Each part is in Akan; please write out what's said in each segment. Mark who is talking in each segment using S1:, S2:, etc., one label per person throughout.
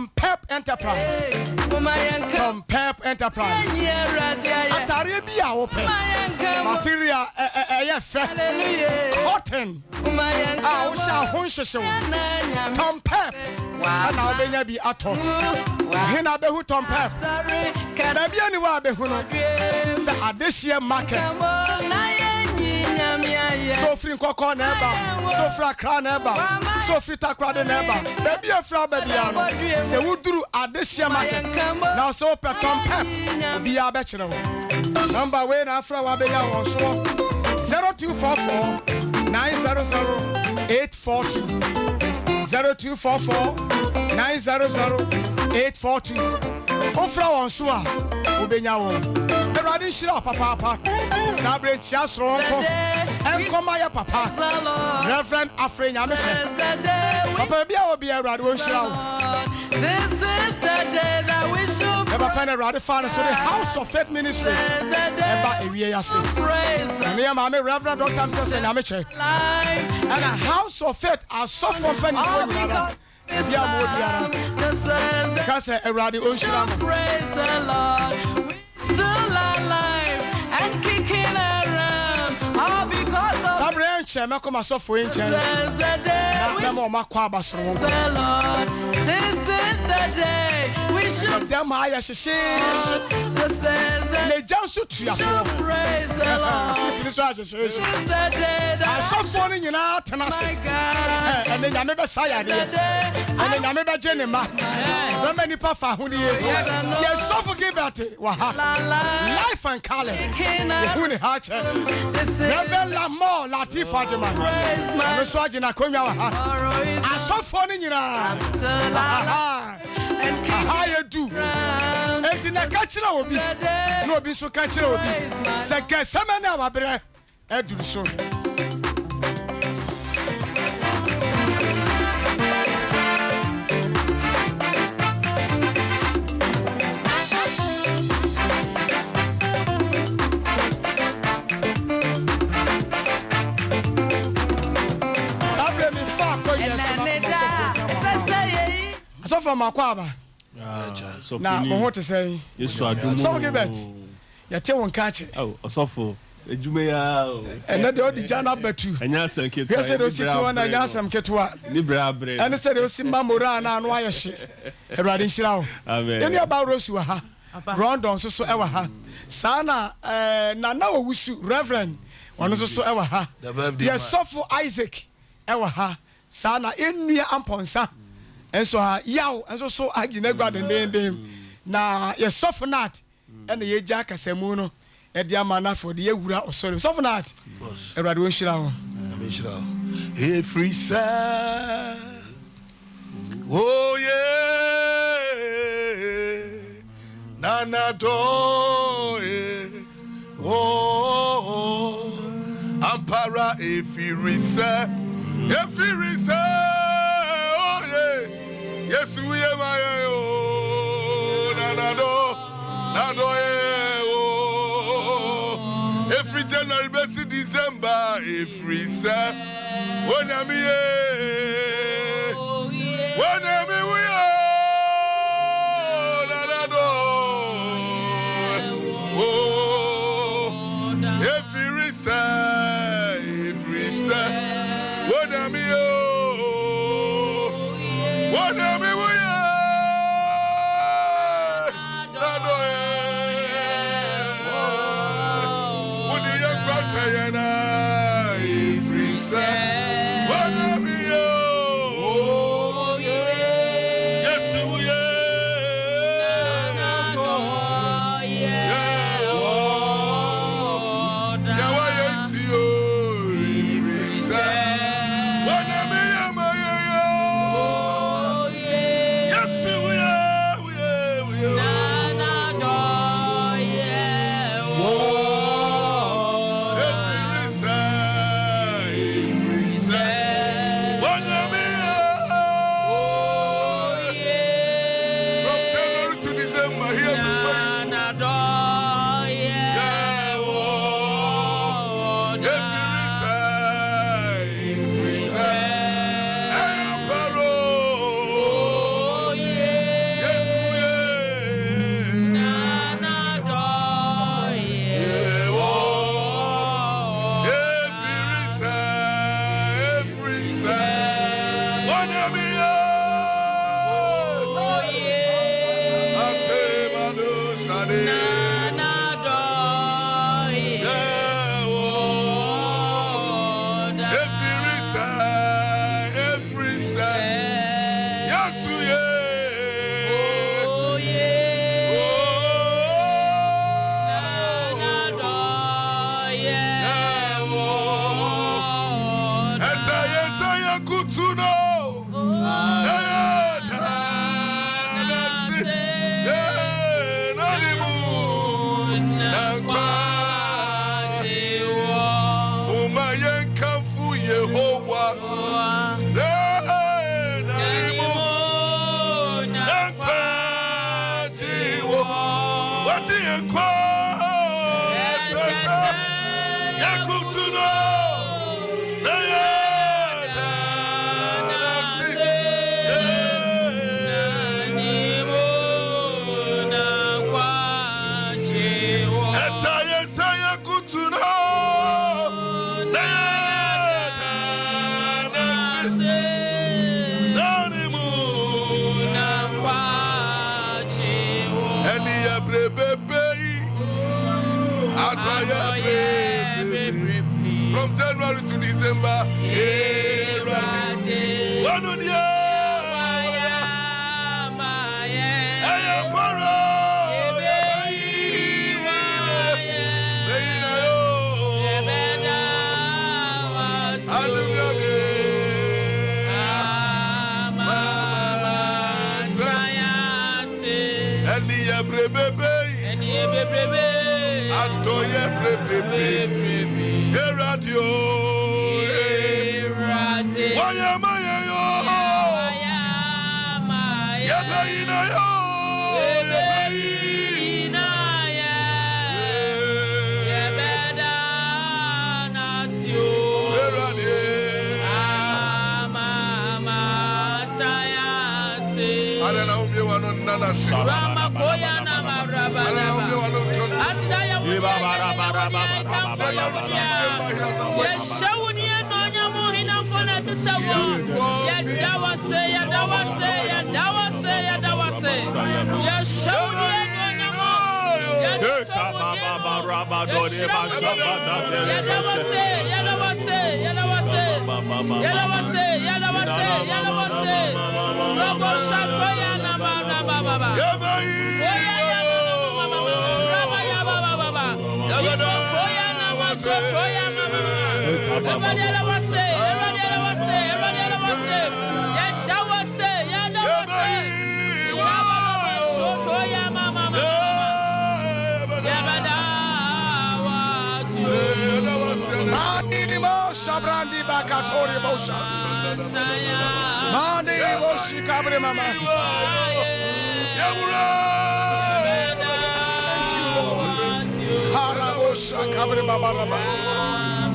S1: Tom Pep Enterprise. Tom Pep Enterprise. Atare bi a open. Material cotton. Ah, usha honshesho. Tom Pep. Ana obenya bi ato. Hina behu Tom Pep. Da bi ani wa behu no. Sa adehie market. So free Koko neba, so free Accra neba, so free Takrade neba. Baby afra baby ano. Se wuduru Adeshia market. Now so per Tom Pep be a bachelor. Number way na afra wa be ya won so 0244 900 842 0244 900 842. Ofra won so a obenya won. Erade shira papa sabre chia soronko enkoma ya papa Reverend Afrenya Meche papa bia obi erade won shira wo. This is the day that we should papa na erade fa so the House of Faith Ministries eba ewie yase na ma me Reverend Dr. Asem Mpe Nipa and a House of Faith asofo panifo nyara bia mo biara because erade won shira mo. Praise the Lord. Still alive and kicking around, all because of Sabrian Chemako Masofo in China. The day we the Lord. This is the day we should them higher shish. The Jansu Tria. Praise the Lord. This is the day that I saw morning in our Tanasi. And then I never say I did. And then I never Jenema. No many papa who yes, so forgive that. Life and color. Huni hache. Never la more Latifa Jema. No swajina Konya. I saw phone in and how you do. And in a catcher will be no be so catcher will be. Second, some now breath. Edu so. So for Makwaba. Now, what to say? Yes, so I do. So give it. You tell one catch. Oh, so for and let the old Jana Betu. And yes, I said, Osituan and Yasam Ketua. Libra, and I said, Osimba Morana and why shit. A riding shroud. Any about Rosua. Rondon so ever ha. Sana, Nana Wusu, Reverend. One so ever ha. Yes, so for Isaac. Ever ha. Sana in near Amponsa. And so Yaw, and so Aginegua the name. Now, yes, suffer not. And the Jack Asemuno at the Amana for the Yura or sorry. Suffer not. A graduation. Every side. Oh, yeah. Nana do. Oh, Ampara if you reset. If you reset. Yes, we are my own. Nado, every January, best December, every Sat. When I'm here, when I'm here, every Sat, when I'm here.
S2: From January to December, radio.
S1: Sabrandi bakatori bosha. Mandi boshi kabre mama. Karabosha kabre mama.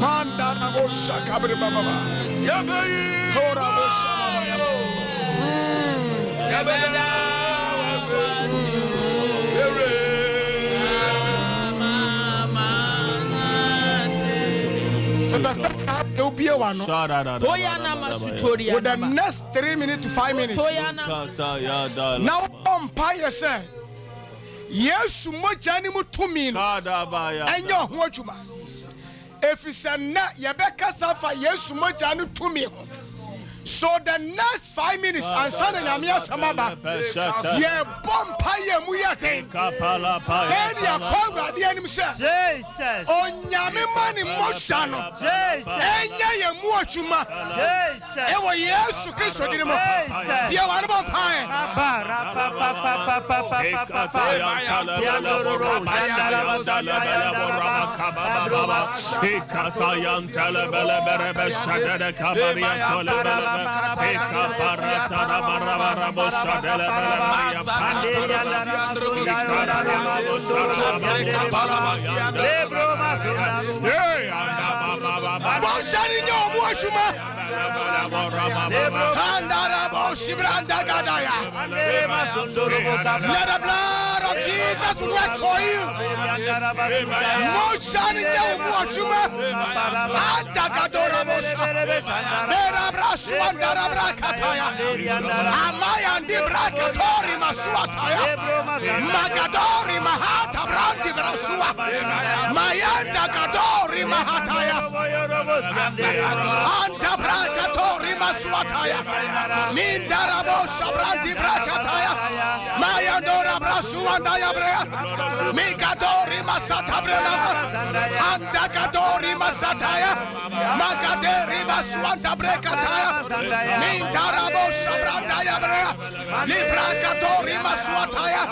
S1: Manda bosha kabre mama. Korabosha There will be a one. With the next 3 minutes to 5 minutes. Now, umpire say, yes, much animal to me. And your watchman. If it's a net, Yabeka Safa, yes, much animal to me. So the next 5 minutes, and Sunday Namia Samaba, ye bumpire Muyate, and your cobra, the enemy says, on Yamimani Mochano, and Yaya Muachuma, Ewa Yesu Christo Dinamo, the Araba Pine, let the blood of Jesus work for you. Moshani Muachuma Antakadora Mosa Merabra Swandara Brakataya Amaya and Brakatori Masuataya Magadori Mahata Brandi Brasua Mayanda Gadori Mahataya Anta Brakatori Masuataya Mindarabo Sabrandi Brakataya Mayandora Brasuandaya Brea Mikadori Masata Brema Andakadori Masataya Makaderi Masuanta Brekataya Mindarabo Sabrandaya Brea Librakatori Masuataya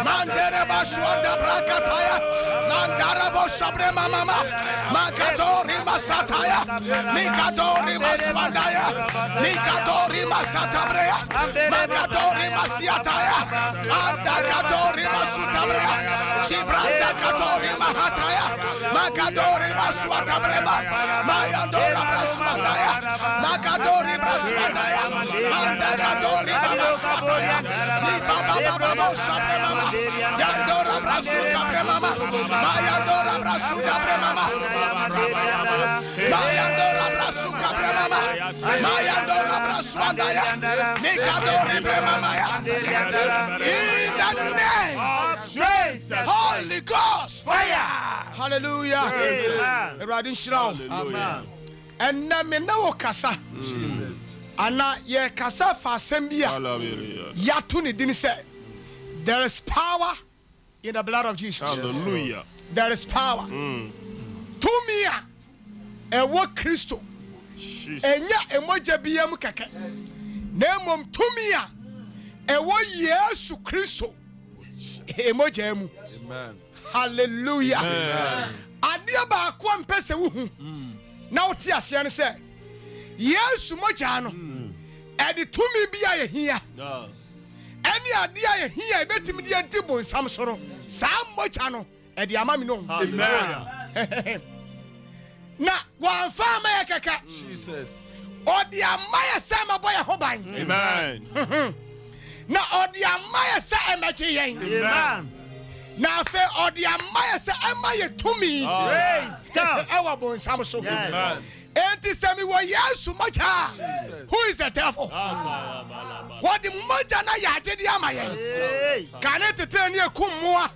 S1: Mandere Basuanda Brakataya Mandarabo Sabrema Mama Makadori Masataya Mikadori Maswandaya Mikadori Masatabrea Makadori Masiataya Andakadori Masutabrea Shibranda Kadori Mahataya Makadori Maswatabrema Mayandora Braswandaya Makadori Braswandaya Andakadori Maswataya Libaba Baba Sabrema Yandora Brasuka Brema Mayandora Brasuka Brema Mayandora Brasuka Brema Mayandora Braswandaya Mikadori Brema in the name of Jesus, Holy Ghost fire. Hallelujah. Amen. And na me na kasa. Jesus. Ana ye kasa fa sembia. Ya tu ni din say there is power in the blood of Jesus.
S2: Hallelujah.
S1: There is power. Tumia ewo Kristo. Enya emoja biyam keke. Nemom tumia ewo Yesu Kristo. Emoja mu. Amen. Hallelujah. Amen. Adia ba ko mpese wuhu. Na oti ase ne se Yesu moja no. Edi tumi bia ye hia. Any adia ye hia ebetimi dia dibo nsam soro. Sa moja no edi ama mi no. Amen. Na wan fa ma ye kaka. Jesus. Odi amaya sa ma boy hoban. Amen. Na odi amaya sa emeche yen. Amen. Na fe odi amaya sa amaye tumi. Praise God. Ewa bon sam so. Enti semi wo Yesu moja. Who is the devil? What the moja na ya je di amaye. Kan etete ne ekummoa.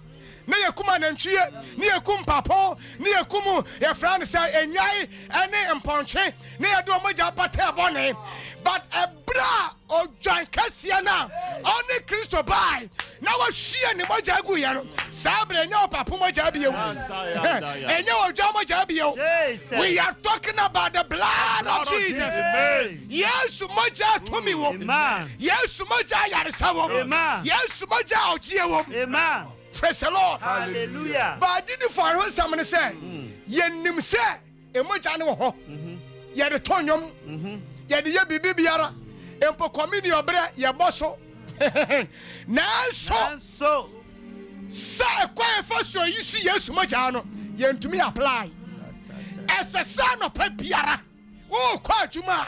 S1: Ne yekuma nantwie ne yekum papo ne yekumu ye friend say enwai ene mponche ne yedo moja pata bone but ebra ojan kasia na oni Kristo bai na wa hwie ne moja agu ye no sabre nya papo moja biye enya ojan moja biye. We are talking about the blood of Jesus. Yes moja tumi wo. Yes moja yaresa wo. Yes moja ogie wo. Amen. Praise the Lord. Hallelujah. But did you for someone say, Yenim say, Emojano ho, Yet a tonyum, yet the Bibiara, Empo Communio Bre, Yaboso. Now so, say a quiet first, so you see, yes, Mojano, yen to me apply. As a son of Pepiara, oh, quite you ma,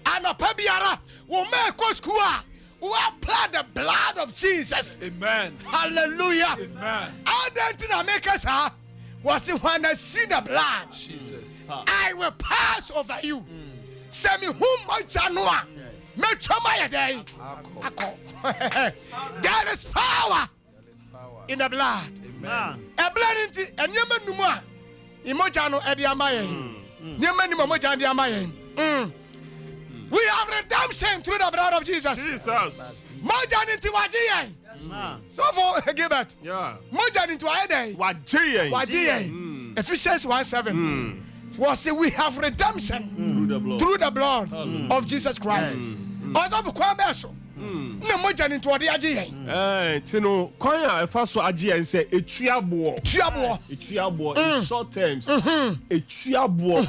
S1: and a Pepiara will make us square. We apply the blood of Jesus. Amen. Hallelujah. Amen. All that thing that make us was when I see the blood, Jesus, I will pass over you. Send me whom much I know. Make sure my day. There is power in the blood. Amen. A blood into a Yemen Numa. Imojano Ediamaye. Yemen Moja Diamaye. We have redemption through the blood of Jesus. Jesus. Moja into Wajiye. So for Gilbert. Yeah. Moja into Ade. Wajiye. Ephesians 1:7. Was we have redemption through the blood of Jesus Christ. Also for Kwabeso. No moja into Wajiye.
S2: Tino, Koya, first Ajiye say a triabo. In short terms. A triabo.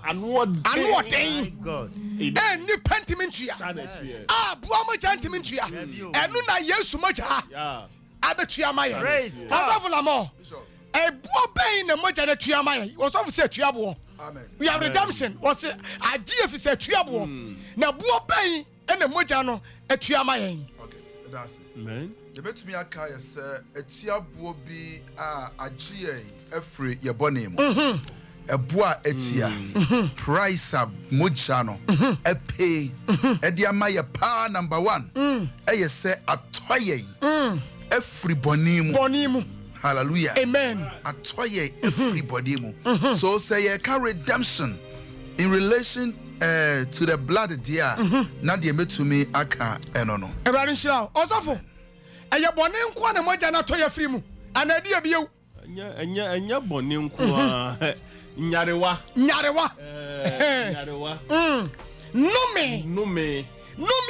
S2: And what day? God. And new pentimentria. Buamo gentimentria. And Nuna Yesu moja. Abetria Maya. Pasavulamo. A boy in the moja de Triamaya was obviously a triabo. We have redemption. Was a idea if it's a triabo. Now, boy and the mojano a Triamaya.
S3: That's it.
S2: Amen.
S3: You bet me a car, sir. A tia bobi a GA, a free your bonnet. A bois etia, price a mujano, a pay, a diamaya pa number 1. A say a toye, a free bonimu. Hallelujah.
S1: Amen.
S3: A toye, a free bonimu. So say a car redemption in relation to the blood, dear. Not the to me, aka enono.
S1: A running show. Also, and your bonim quan and mojana toya frimu. And idea be you.
S2: And ya bonim Nyarewa.
S1: No me,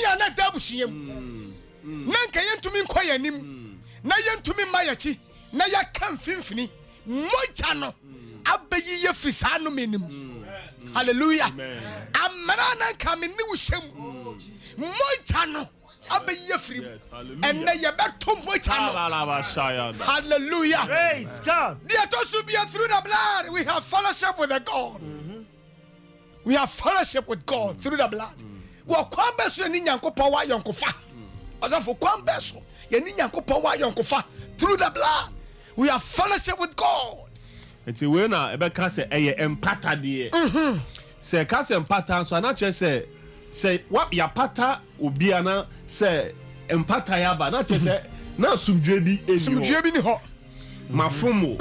S1: ana dabushiem. Nanka yentumi nkoya nim. Na yentumi mayachi. Na ya kan finfini. Moja no. Abayi ye frisa no menim. Hallelujah. Amara nanka me ni wushem. Moja no. Abayi ye free. And na ye beto moja no. Hallelujah.
S4: Praise God.
S1: Through the blood, we have fellowship with the God. We have fellowship with God through the blood. Well, kwambeso ni nyankopon wa yonkofa. Azafo kwambeso ye ni nyankopon wa yonkofa through the blood. We have fellowship with God.
S2: Enti we na ebe ka se eye empata de. Se ka se empata so na che se what ya pata obi ana se empata ya ba na che se na sumdwe bi
S1: ni ho.
S2: Mafumo.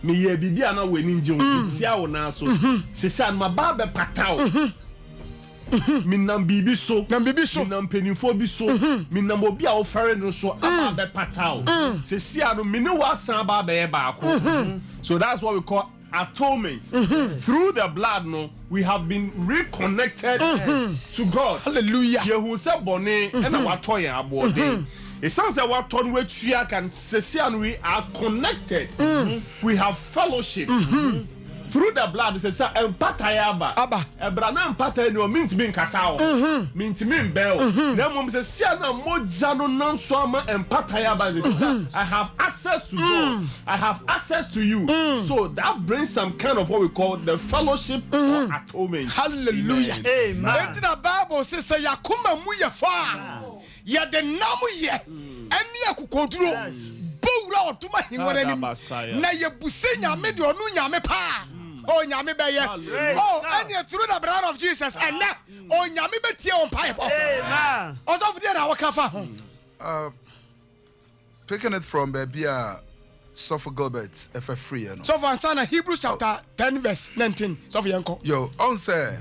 S2: Me ye bibia na we ninje wo tia wo na so. Se se an maba be pata wo. Minam bibi so. Minam penifo bi so. Minam obi a ofere no so aba be pata wo. Se se anu mini wa san ba be ba ko. So that's what we call atonement. Through the blood, no, we have been reconnected to God.
S1: Hallelujah.
S2: Yehu se bone and what toy abode. It sounds like what ton which we can say, and we are connected. We have fellowship. Through the blood, it says, empatayaba. Abba. Ebrana empatay no means being casao. Means mean bell. Then says, Siana mojano nan swama empatayaba. I have access to God. I have access to you. So that brings some kind of what we call the fellowship or atonement.
S1: Hallelujah.
S4: Amen.
S1: The Bible says, Yakuma muya fa. Ya de namu ye. Eni akukodro. Bowra otuma hinwere ni. Na ye busenya me de onu nyame pa. Oh, nyame be ye. Oh, and through the blood of Jesus and now oh nyame be tie on pipe.
S4: Amen.
S1: Also for there na wakafa.
S3: Picking it from baby Suffer Gilbert if free, you know.
S1: So for Sana Hebrews chapter 10 verse 19. So for yanko.
S3: Yo, on say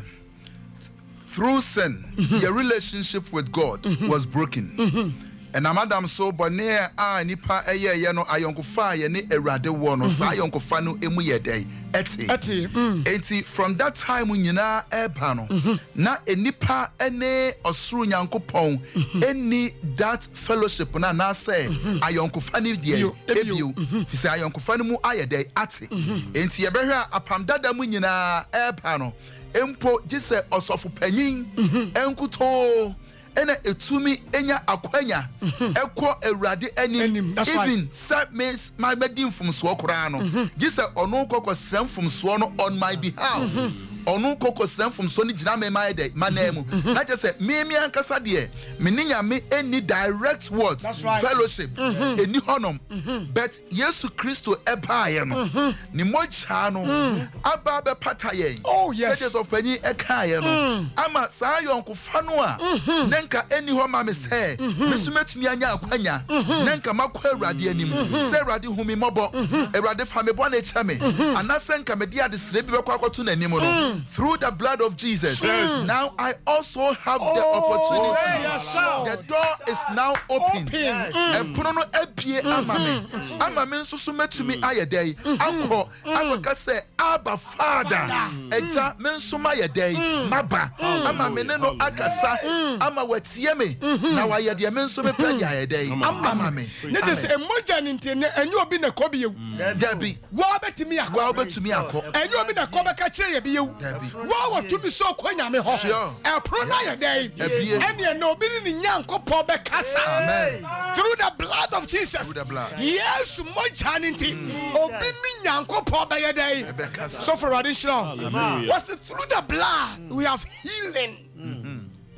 S3: through sin, your relationship with God was broken. And Madam so bonne nipa eye no ayonkofa ye ne erade wo no sa ayonkofa no emu ye dey eti from that time nyina eba no na enipa ene osuru nyankopon eni that fellowship na say ayonkofa ne dey ebio fi say ayonkofa no mu aye dey ate enti ye behwe apam dada mu nyina eba no empo gise osofo panyin enkuto ena etumi enya akwanya ekọ ewrade anim even set means my bedim from so kora no gise ono kokọ sram from so no on my behalf ono kokọ sram from so ni gina me my day manemu na je say me ankasa de me ninya me any direct words fellowship eni honom but Yesu Kristo ebaaye no ni moja no aba be pataye sages of pani ekaye no ama sa yonkofa no a nenka eni ho ma me say mesumetumi anya akwanya nenka makwa awrade anim say awrade humi mobo awrade fa me bo na echa me anasenka me dia de sire bi bekwa akoto na anim no through the blood of Jesus. Now I also have the opportunity. The door is now open. And put on ebie amame nsusu metumi ayedai akọ akoka say Abba Father eja mensuma ayedai maba amame ne no akasa ama watie me na waye de menso me pedi ayedai amame
S1: ne just emoja nti enyo obi na ko biye
S3: dabi
S1: wa betimi akọ enyo obi na ko be ka kire ye biye wa tumi so ko nyame ho e pro na ayedai ene no obi ni nyankopon be kasa through the blood of Jesus. Yes, moja nti obi ni nyankopon be ayedai so for additional what's it through the blood we have healing.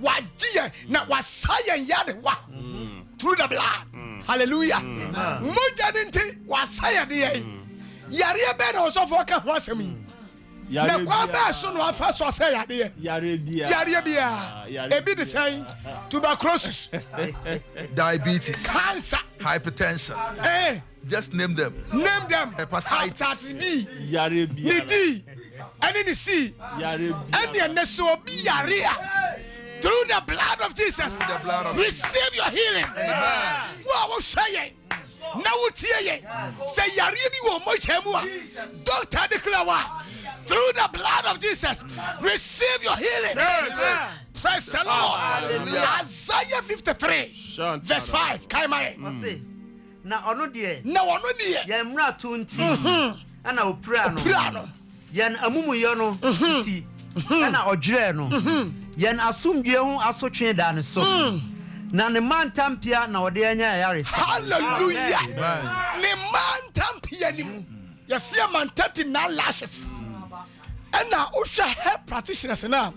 S1: Wajie na wasaye yade wa through the blood. Hallelujah. Moja didn't was higher the Yaria bed also for can was me. Na kwa ba so no afa so say ade yare bia e be the same tuberculosis,
S3: diabetes,
S1: cancer,
S3: hypertension, just name them hepatitis
S1: B,
S2: yare bia
S1: D, and in the C, and the so be yare through the blood of Jesus. Receive your healing.
S3: Amen.
S1: Wow, say now tie say yare bi wo mo chemu doctor declare through the blood of Jesus, receive your healing. Praise the Lord. Isaiah 53, verse 5.
S4: Na ono die ye mra to nti ana opra no yen amumu ye no nti ana odwere no yen asomdwe ho asotwe da ne so na ne man tampia na ode anya yare.
S1: Hallelujah. Ne man tampia ni yes ye man tati na lashes. And now Osha help practitioners now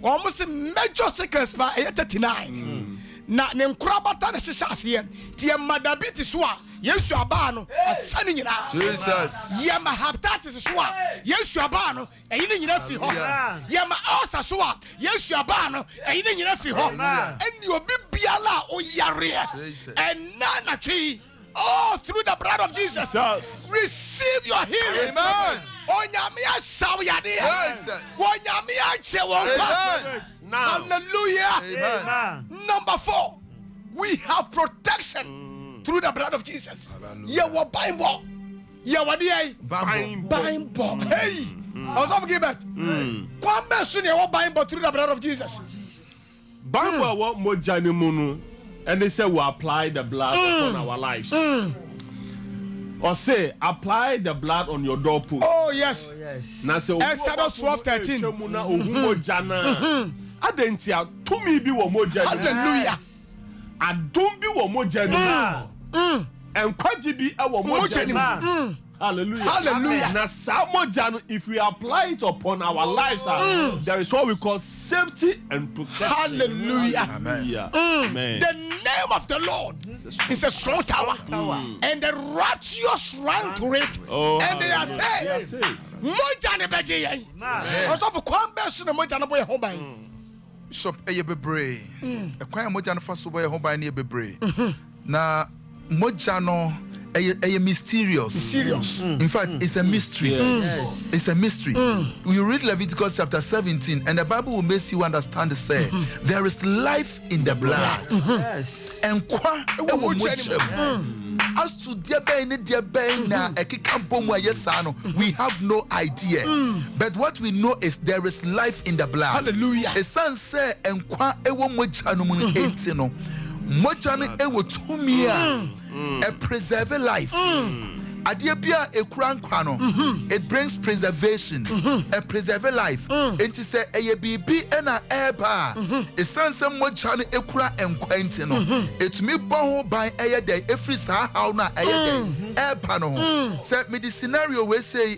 S1: almost major sickness by 39. Na ne nkrabata na hyehyase ye tie madabiti so a Yesu aba no asane nyina
S3: Jesus
S1: ye ma hepatitis so a Yesu aba no eyine nyina fi ho ye ma ulcer so a Yesu aba no eyine nyina fi ho eni obi biala o yare and na twi. Oh, through the blood of Jesus, receive your healing.
S3: Amen.
S1: Hallelujah.
S3: Amen.
S1: Number 4, we have protection through the blood of Jesus. Yawa Bible. Yawa di Bible. Hey, I was off give it. One person yawa Bible through the blood of Jesus.
S2: Bible what mojani munu. And they say we apply the blood upon our lives. Or say apply the blood on your doorpost.
S1: Oh yes.
S2: Now say
S1: Exodus 12:13.
S2: Adentia to me be wo moja.
S1: Hallelujah.
S2: Adom bi wo moja ni. And kwaji bi e wo moja ni. Hallelujah.
S1: Hallelujah.
S2: Now if we apply it upon our lives, there is what we call safety and protection.
S1: Hallelujah.
S2: Amen.
S1: The name of the Lord is a strong tower, and the righteous run to it, and they are saved. Mojane beje. Also for kwan besu na mojane boy hoban.
S3: Bishop bebre. E kwan mojane fa so boy hoban na bebre. Na mojano mysterious. Serious. In fact, it's a mystery. Yes. It's a mystery. You read Leviticus chapter 17, and the Bible will make you understand the say there is life in the blood. Yes. And as to we have no idea. But what we know is there is life in the blood.
S1: Hallelujah.
S3: A son say and Mojane ewo tumia a preserve life. Adiabia e krano. It brings preservation. A preserve life. It is a bibi ena eba. A sense mojane ekura enquentino. It me bon by a day every sa how na a day. Epano. Set me the scenario we say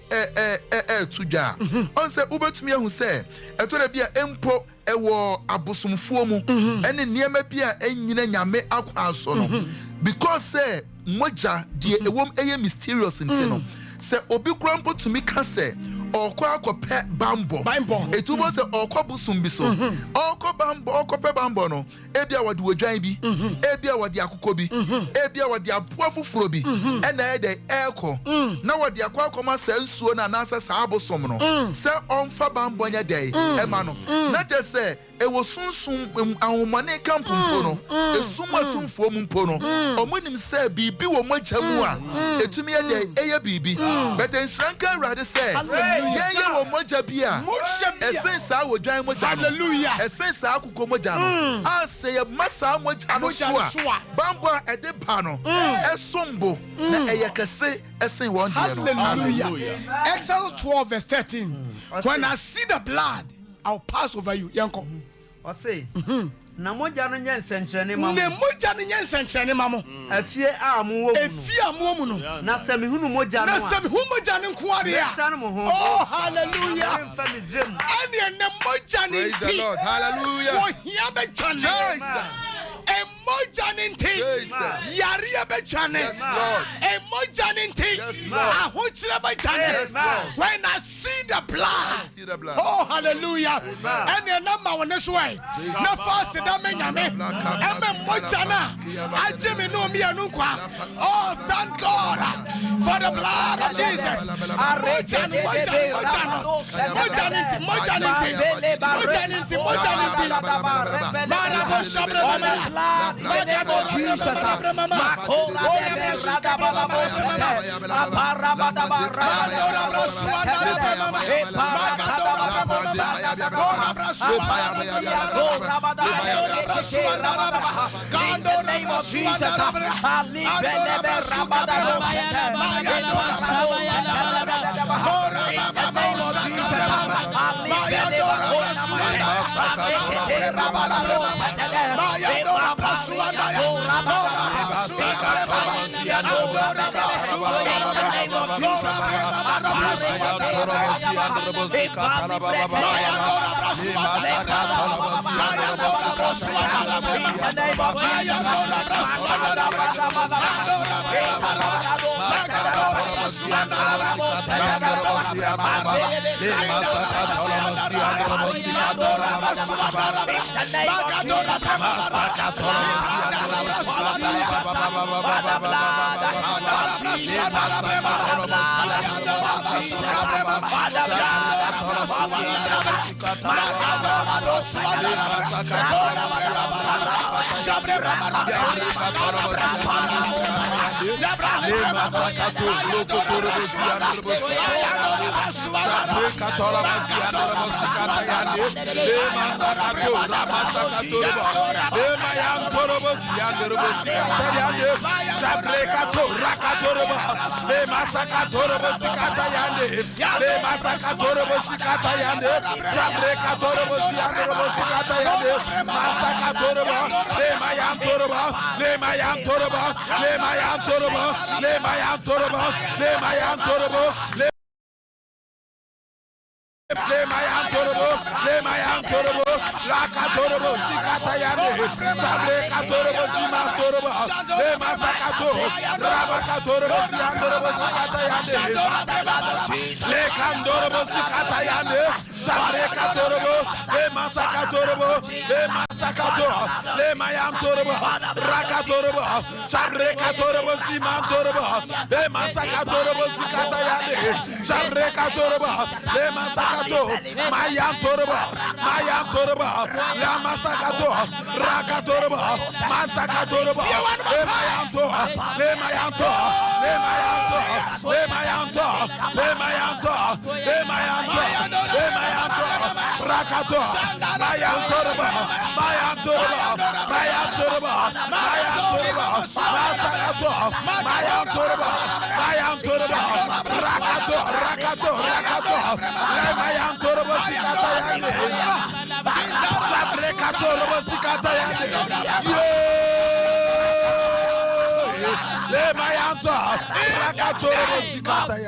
S3: tuja. On say uber to me who say a to be a empo. Ewo abosomfo mu ene niema bia enyina nyame akwanso no because say moja die ewom eye mysterious ntino say obi krampo to me ka say okwa akopɛ bambo etubo say okwa busum bi so okwa bambo okopɛ bambo no ebia wode odwan bi ebia wode akokɔ bi ebia wode aboa foforo bi ɛna ɛde ɛkɔ na wode akwa sa nsuo na nasa sa abosom no say onfa bambo nya dai ɛma no na te say ewo sunsun ahomane kampompo no esumatumfo mu mpo no omonim say bibi wo mogya mu a etumi ɛde ɛyɛ bibi but enshranka awurade say yeah, wo moja bia. Esen sa wo dwan moja.
S1: Hallelujah.
S3: Esen sa akukọ moja no. An say masa moja no so a. Bambo e de ba no. Esombo na eyekese esen won dia no.
S1: Hallelujah. Exodus 12 verse 13. When I see the blood, I'll pass over you. Yanko.
S4: Osei. Na moja no nya nsenkyerene mamo.
S1: Ne moja no nya nsenkyerene mamo.
S4: Afie a mo wo mu.
S1: Efie a mo mu no.
S4: Na sami hunu moja no.
S1: Na sami hunu moja no nko ade a. Oh hallelujah. Ene ne moja ni ti.
S3: Praise the Lord. Hallelujah.
S1: Wo hia be twane.
S3: Jesus.
S1: E Emojaninti. Yaria Bechane.
S3: Yes, Lord.
S1: Emojaninti.
S3: Yes, Lord.
S1: Ahuchira Bechane. When I see the blood. Oh, hallelujah. And your number on this way. No fast Damenyame. Mojana. Ajimi no mi anukwa. Oh, thank God for the blood of Jesus.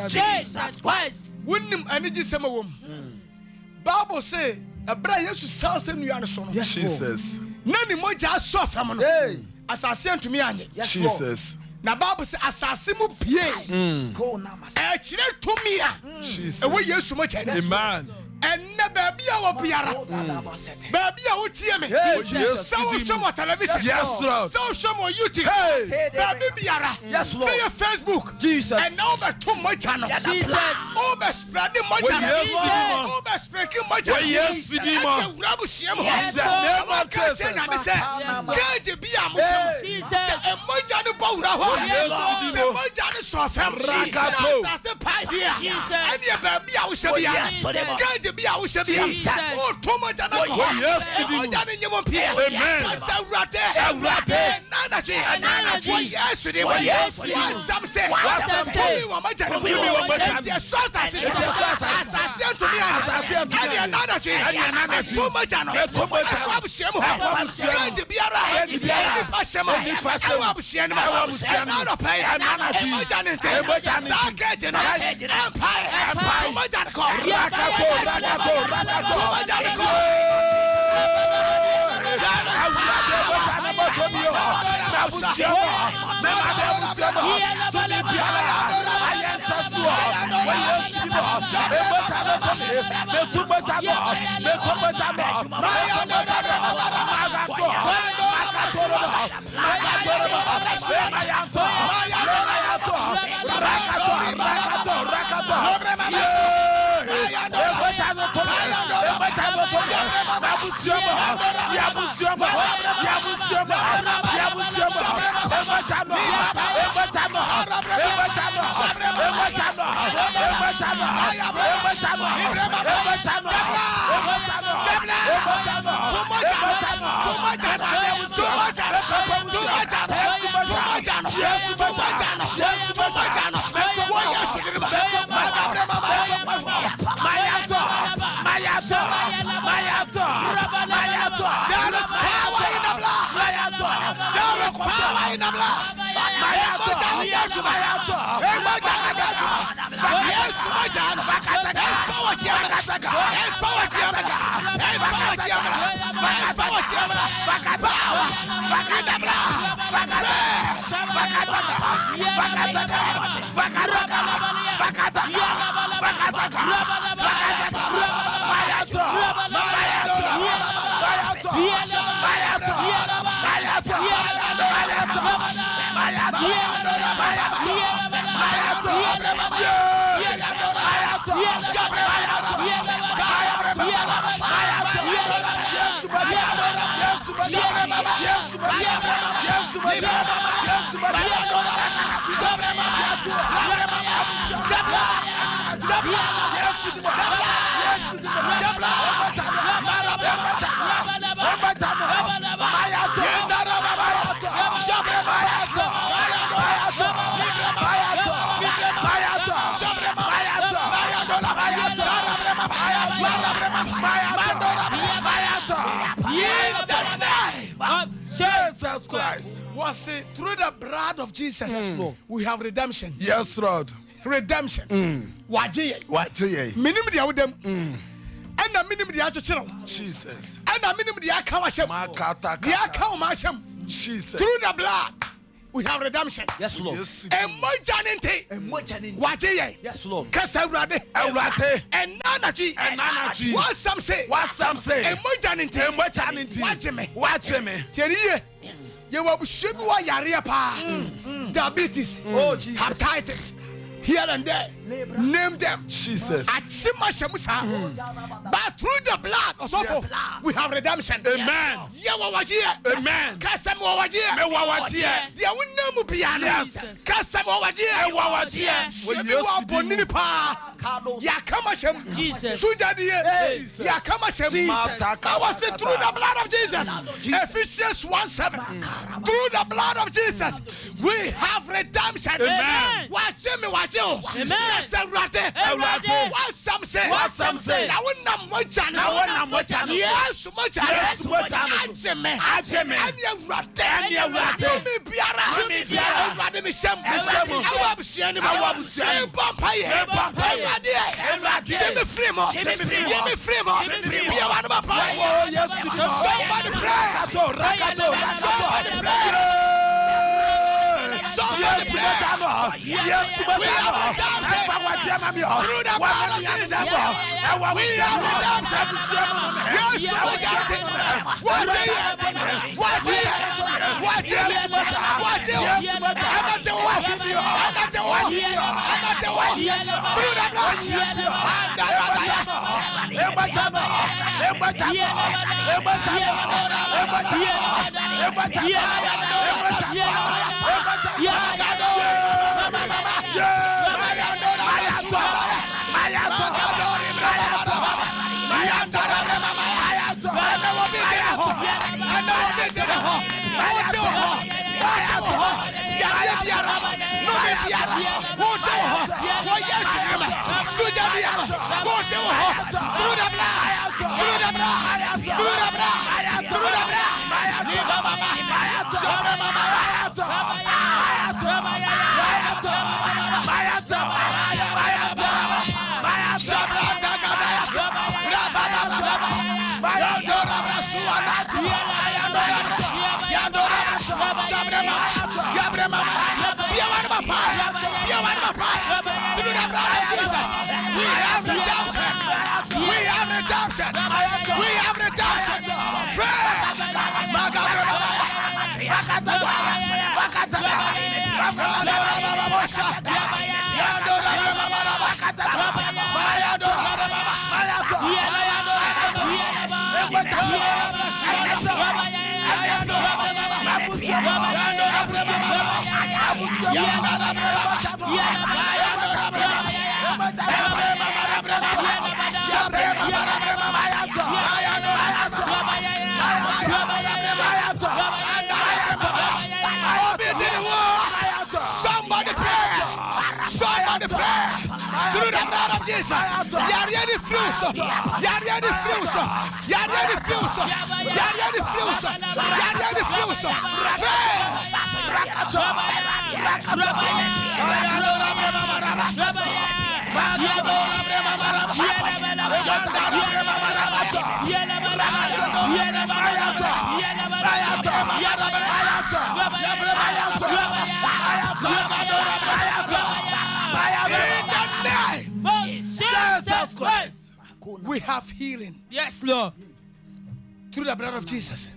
S1: Jesus Christ. Wouldn't energy summer woman. Bible say a brother to sell some new son.
S3: Yes, Jesus.
S1: None more just saw from as I sent to me.
S3: Jesus.
S1: Now Bible say asasimu pie. Go now. Actually to me.
S3: Jesus.
S1: Away you so much.
S3: Amen.
S1: And never be our biara. Baby, I would see me. So show my television.
S3: Yes, sir.
S1: So show my YouTube. Baby biara. Yes, Lord. Say your Facebook. Jesus. And over too much channel. Jesus. Over spreading my channel. Over spreading my channel. Yes, Sidima. Yes, never can't be a Muslim. Jesus. And my channel Paula. Yes, my channel so family. That's the pie here. And your baby, I will show you. Be our Shabby. Oh, too much alcohol. Yes, Jesus Christ was it through the blood of Jesus we have redemption.
S3: Yes, Lord.
S1: Redemption.
S3: Waje.
S1: Minimum dia wodem. And a minimum dia chechero.
S3: Jesus.
S1: And a minimum dia ka washem. Dia ka ma washem.
S3: Jesus.
S1: Through the blood we have redemption.
S4: Yes, Lord.
S1: Emojanente. Waje.
S4: Yes, Lord.
S1: Kasa urade. And nanaji. What some say. Emojanente. Waje me. Teriye. You will shibu wa yare pa. Diabetes. Hepatitis. Here and there, name them.
S3: Jesus.
S1: But through the blood, also we have redemption.
S3: Amen.
S1: Amen. Kasem wawaji. Dia wunemu piano. Kasem wawaji. Shebi wa bonini pa. Ya kama shem. Sujadi. Ya kama shem. I was through the blood of Jesus. Ephesians 1:7. Through the blood of Jesus, we have redemption.
S5: Amen.
S1: Watch me, watch you.
S5: Amen.
S1: What some say? Now we nam much and yes, much as Ajeme. And you rate. Me biara. Rade me shem. Awab siani ma. Vampire. Give me free more. Give me free more. Be a one of my. Somebody pray. Somebody pray. Somebody pray. Yes, we have redemption. Through the blood of Jesus. We have redemption. Yes, watch it. Through the blood. Yandora Through the blood of Jesus, we have redemption. We have redemption. We have redemption. Pray. Somebody pray. Somebody pray. Through the blood of Jesus. Yari flows. Yari flows. Yari flows. Yari flows. Yari flows. Pray. We have healing.
S5: Yes, Lord.
S1: Through the blood of Jesus.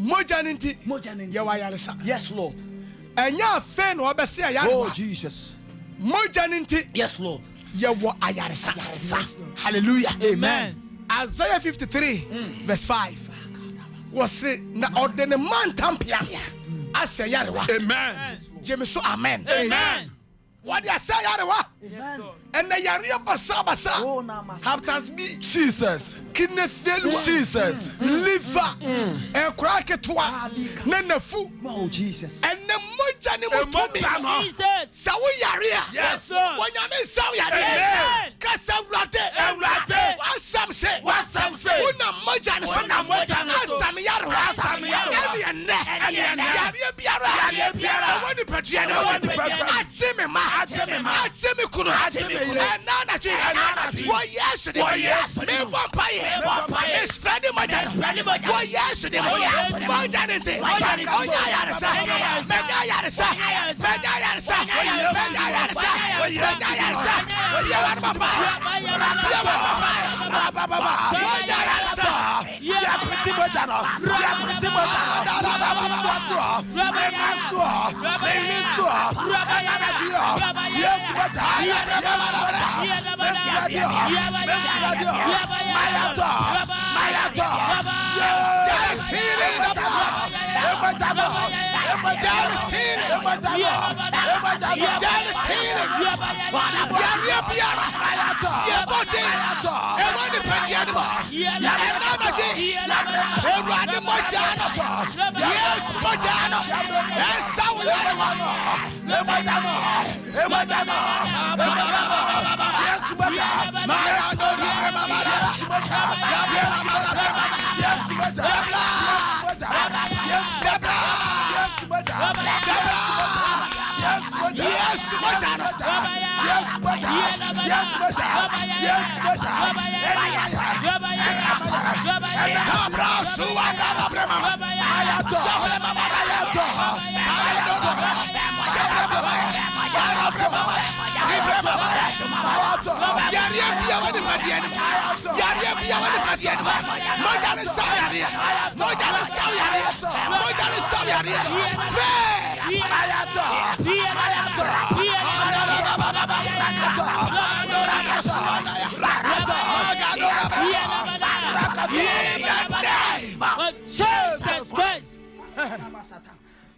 S1: Mojaninti.
S4: Yes, Lord.
S1: And ya fen or besia.
S4: Oh, Jesus.
S1: Mojaninti.
S4: Yes, Lord.
S1: Yawa ayarisa. Hallelujah.
S5: Amen.
S1: Isaiah 53, verse 5. Was it na ordene man tampia? Asa yarewa.
S2: Amen.
S1: Jemeso amen.
S5: Amen.
S1: What you say yarewa?
S5: Yes, Lord.
S1: And the yaria basa have me
S2: Jesus.
S1: kidney failure,
S2: Jesus.
S1: liver, and crack it to nene fu.
S4: Oh, Jesus.
S1: And the mojani mutumi.
S5: Jesus.
S1: Sawu yaria.
S5: Yes, Lord.
S1: When you mean sawu yaria.
S5: Amen.
S1: Kasa rate.
S2: Rate.
S1: What some say?
S2: What some say?
S1: Una mojani.
S2: Una mojani.
S1: Asam yarwa.
S2: Asam yarwa.
S1: Eni ene. Yaria biara.
S2: Yaria biara.
S1: Awani petriano.
S2: Awani petriano.
S1: Achime ma.
S2: Achime ma.
S1: Achime kuru.
S2: Achime kuru.
S1: Enana chi.
S2: Enana chi.
S1: Wo yesu de.
S2: Wo yesu de.
S1: Me vampire. Me spread mojani. Wo yesu de. Mojani de. Onya yarisa. Mega yarisa. Mega yarisa. Mega yarisa. Mega yarisa. Yawan papa. Yawan papa. Papa. Mega yarisa. Ya pretty mojano. Ya pretty mojano.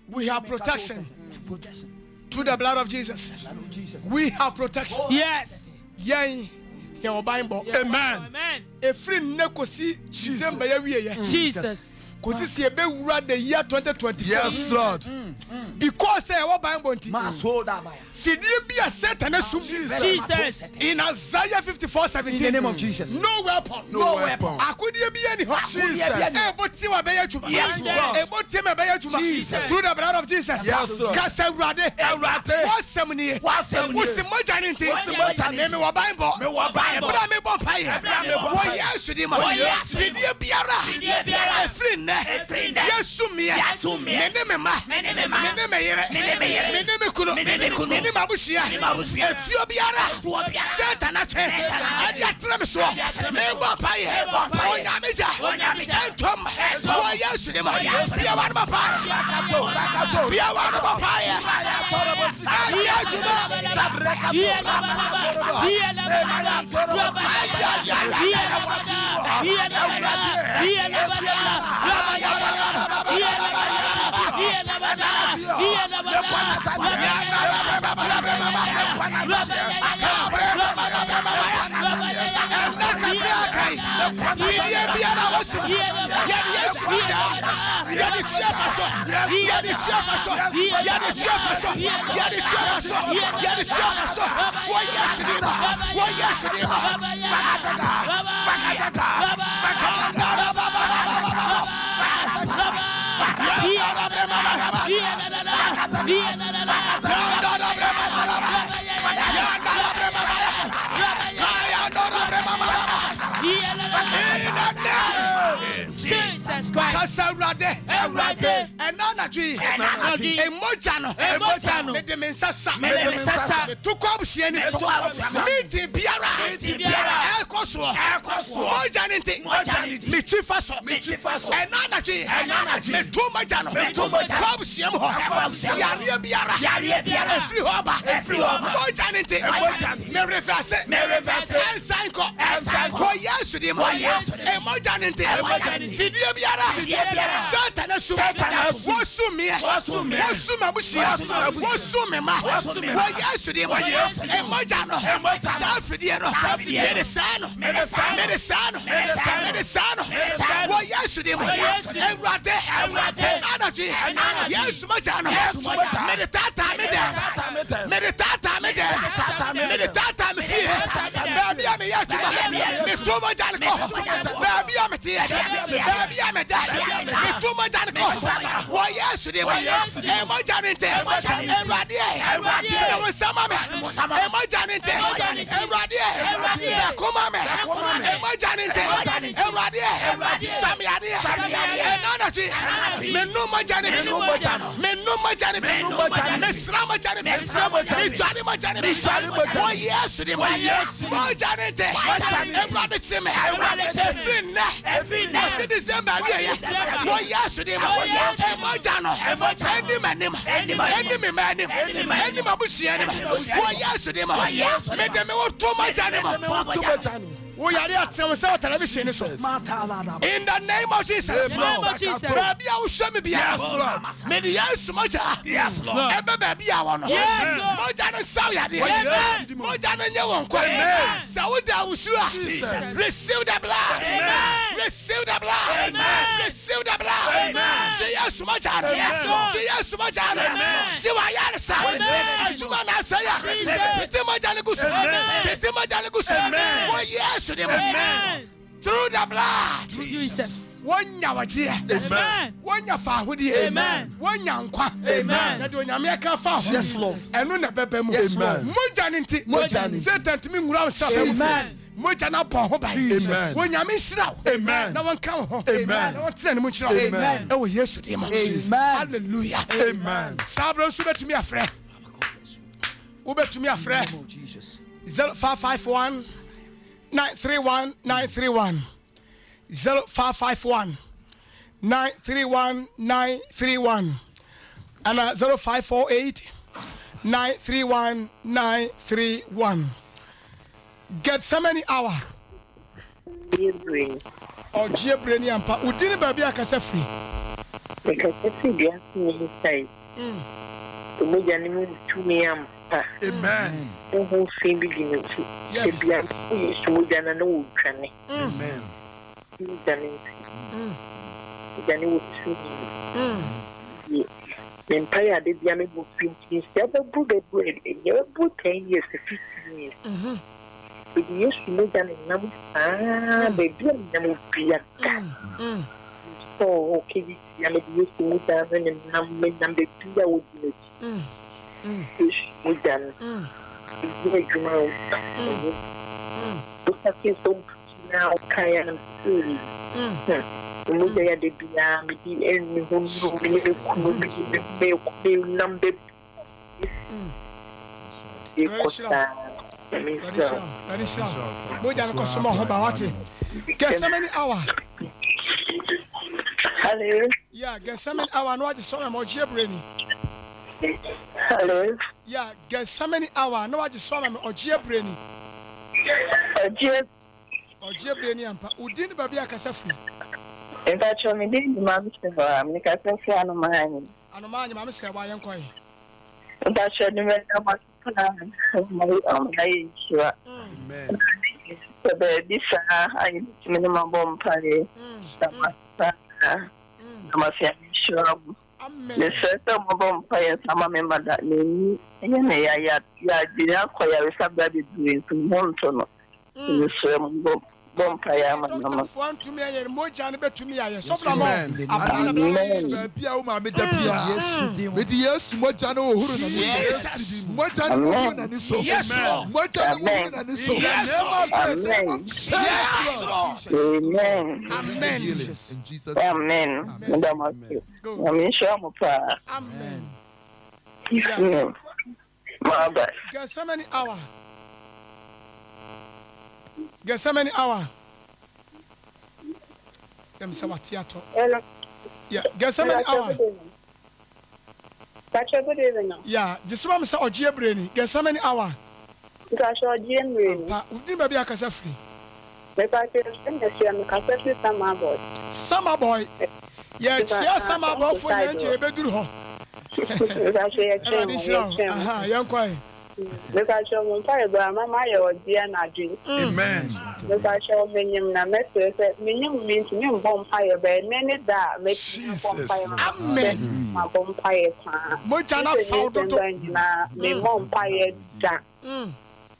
S1: We have protection. Through the blood of Jesus. We have protection.
S5: Yes.
S1: Yay. Bible.
S5: Amen.
S1: Every nekosi December ya
S5: Jesus.
S1: Kosi si ebe wura the year 2024.
S2: Yes, Lord.
S1: Because our Bible nti. Fidie bi a Satan asum.
S5: Jesus.
S1: In Isaiah 54:17.
S4: In the name of Jesus.
S1: No weapon.
S2: No weapon.
S1: Akodie bi ani ho.
S2: Jesus.
S1: Eboti wa be ya juma. Eboti me be ya juma. Through the blood of Jesus.
S2: Yes, Lord.
S1: Kasa wurade. Wasem ni. Wosi moja ni nti. Me wa Bible. Ebra me bon paye. Wo Yesu di ma. Fidie biara. Efri ne. Yesu me me ma me yere me kuno me mabushia etuo biara Satan ache ade atra me so me bo paye onya meja entom wo Yesu de ma bia wa no paye bia wa no paye ya juma sabreka Jesus Christ. Kasawrade. And Nanaji. Emojano. Medemensasa. Tukwabushieni. Miti biara. Ekoso. Mojaninte. Michifaso. And Nanaji. Metumajano. Kwabushiemo. Yaria biara. Every hoba. Mojaninte. Merefase. Ensanko. Koyasudimo. Emojaninte. Fidia biara. Satan Wosumia, Wosumabushia, Wosumema, Woyasudimo, Emojano, Safidiano, Medesano, Woyasudimo, Erate, Energy, Yes, Mojano, Meditata, Meditata, Meditata, Baby, I'm a Yachima, Miss Tuma Janico, Baby, I'm a tea, Baby, I'm a dad, Miss Tuma Janico, why, yes, they were Emojanite, Eradia, Samame, Emojanite, Eradia, Kumame, Emojanite, Eradia, Samiadia, Energy, Menuma Janit, Menuma Janit, Mesrama Janit, Janima Janit, why, yes, they were Mojanite, Eradicime, every night, December, why, yes, they were Emojano, any man, any Mabusian, why, yes, they were made them too much animal. We are at some television. In the name of Jesus, baby, I will show me. Maybe yes, Moja, yes, Lord, baby, I want Mojana Sawya, Mojana Yawan, Sauda Usua, receive the blood, receive the blood, receive the blood. Say yes, Mojana, say yes, Mojana, see why I am Jumana Saya, Pitimajana Gus, oh yes. Amen. Through the blood, Jesus. One yawaji, amen. One yafahudi, amen. One yankwa, amen. That when America found, yes, Lord. And when the baby, amen. Mojaninti, Satan to me, amen. Mojana pohoba, amen. When Yamishra, amen. No one come home, amen. No one send Muchra, amen. Oh, yes, amen. Hallelujah, amen. Sabro Suba to me a friend. Uber to me a friend. 0551 931 931 0551 931 931 and 0548 931 931. Get so many hour. Or Jebrani and Pa. Udini baby akasa free.
S6: Because every day I say, to me, animal to me, amen. Oh, same beginning. Yes, yes. Amen. Amen. The empire did the amiable printing, several bread, and never put 10 years to 15 years. But yes, you know that in number, baby, and then be a so okay, I may use to move down and number 2 would be fish with them. Now, Kayan food. Muya de Bia, Midi, and who number.
S1: Get so many hour.
S6: Hello.
S1: Yeah, get so many hour. No, I just saw him on Brainy.
S6: Hello.
S1: Yeah, get so many hour. No, I just saw him on Brainy. Or Brainy and Udin Babia Casafi.
S6: If I show me this, Mamma, I'm the Casafiano mine.
S1: And a man, Mamma said, why am I?
S6: If I show me Amen. This I minimum bomb party. I'm a sure. The certain bomb fire, some member that name. And I did not acquire somebody doing some Monton. Bomb fire, one to me and more Janibet to me. I saw the man.
S3: With yes, what Jano, what Jano, and so yes, what Jano, amen. Amen. In Jesus'
S6: amen. Amen. Amen. Amen.
S1: Get so many hour. Get so many hour. Them say what theater. Yeah, get so many hour. Yeah, just one say Ogie Brainy. Get so many hour.
S6: Because Ogie Brainy.
S1: Udin baby akasa free.
S6: Me pa say I'm akasa free summer boy.
S1: Summer boy. Yeah, chia summer boy for you nche ebeduru ho.
S6: Because she
S1: aha, yan kwai.
S6: Because I'm tired, but Mama, you're dear Nadine.
S3: Amen.
S6: Because I'm meaning na message, meaning means me bonfire, but many that makes me bonfire.
S1: Amen.
S6: My bonfire.
S1: Mojana found
S6: me bonfire.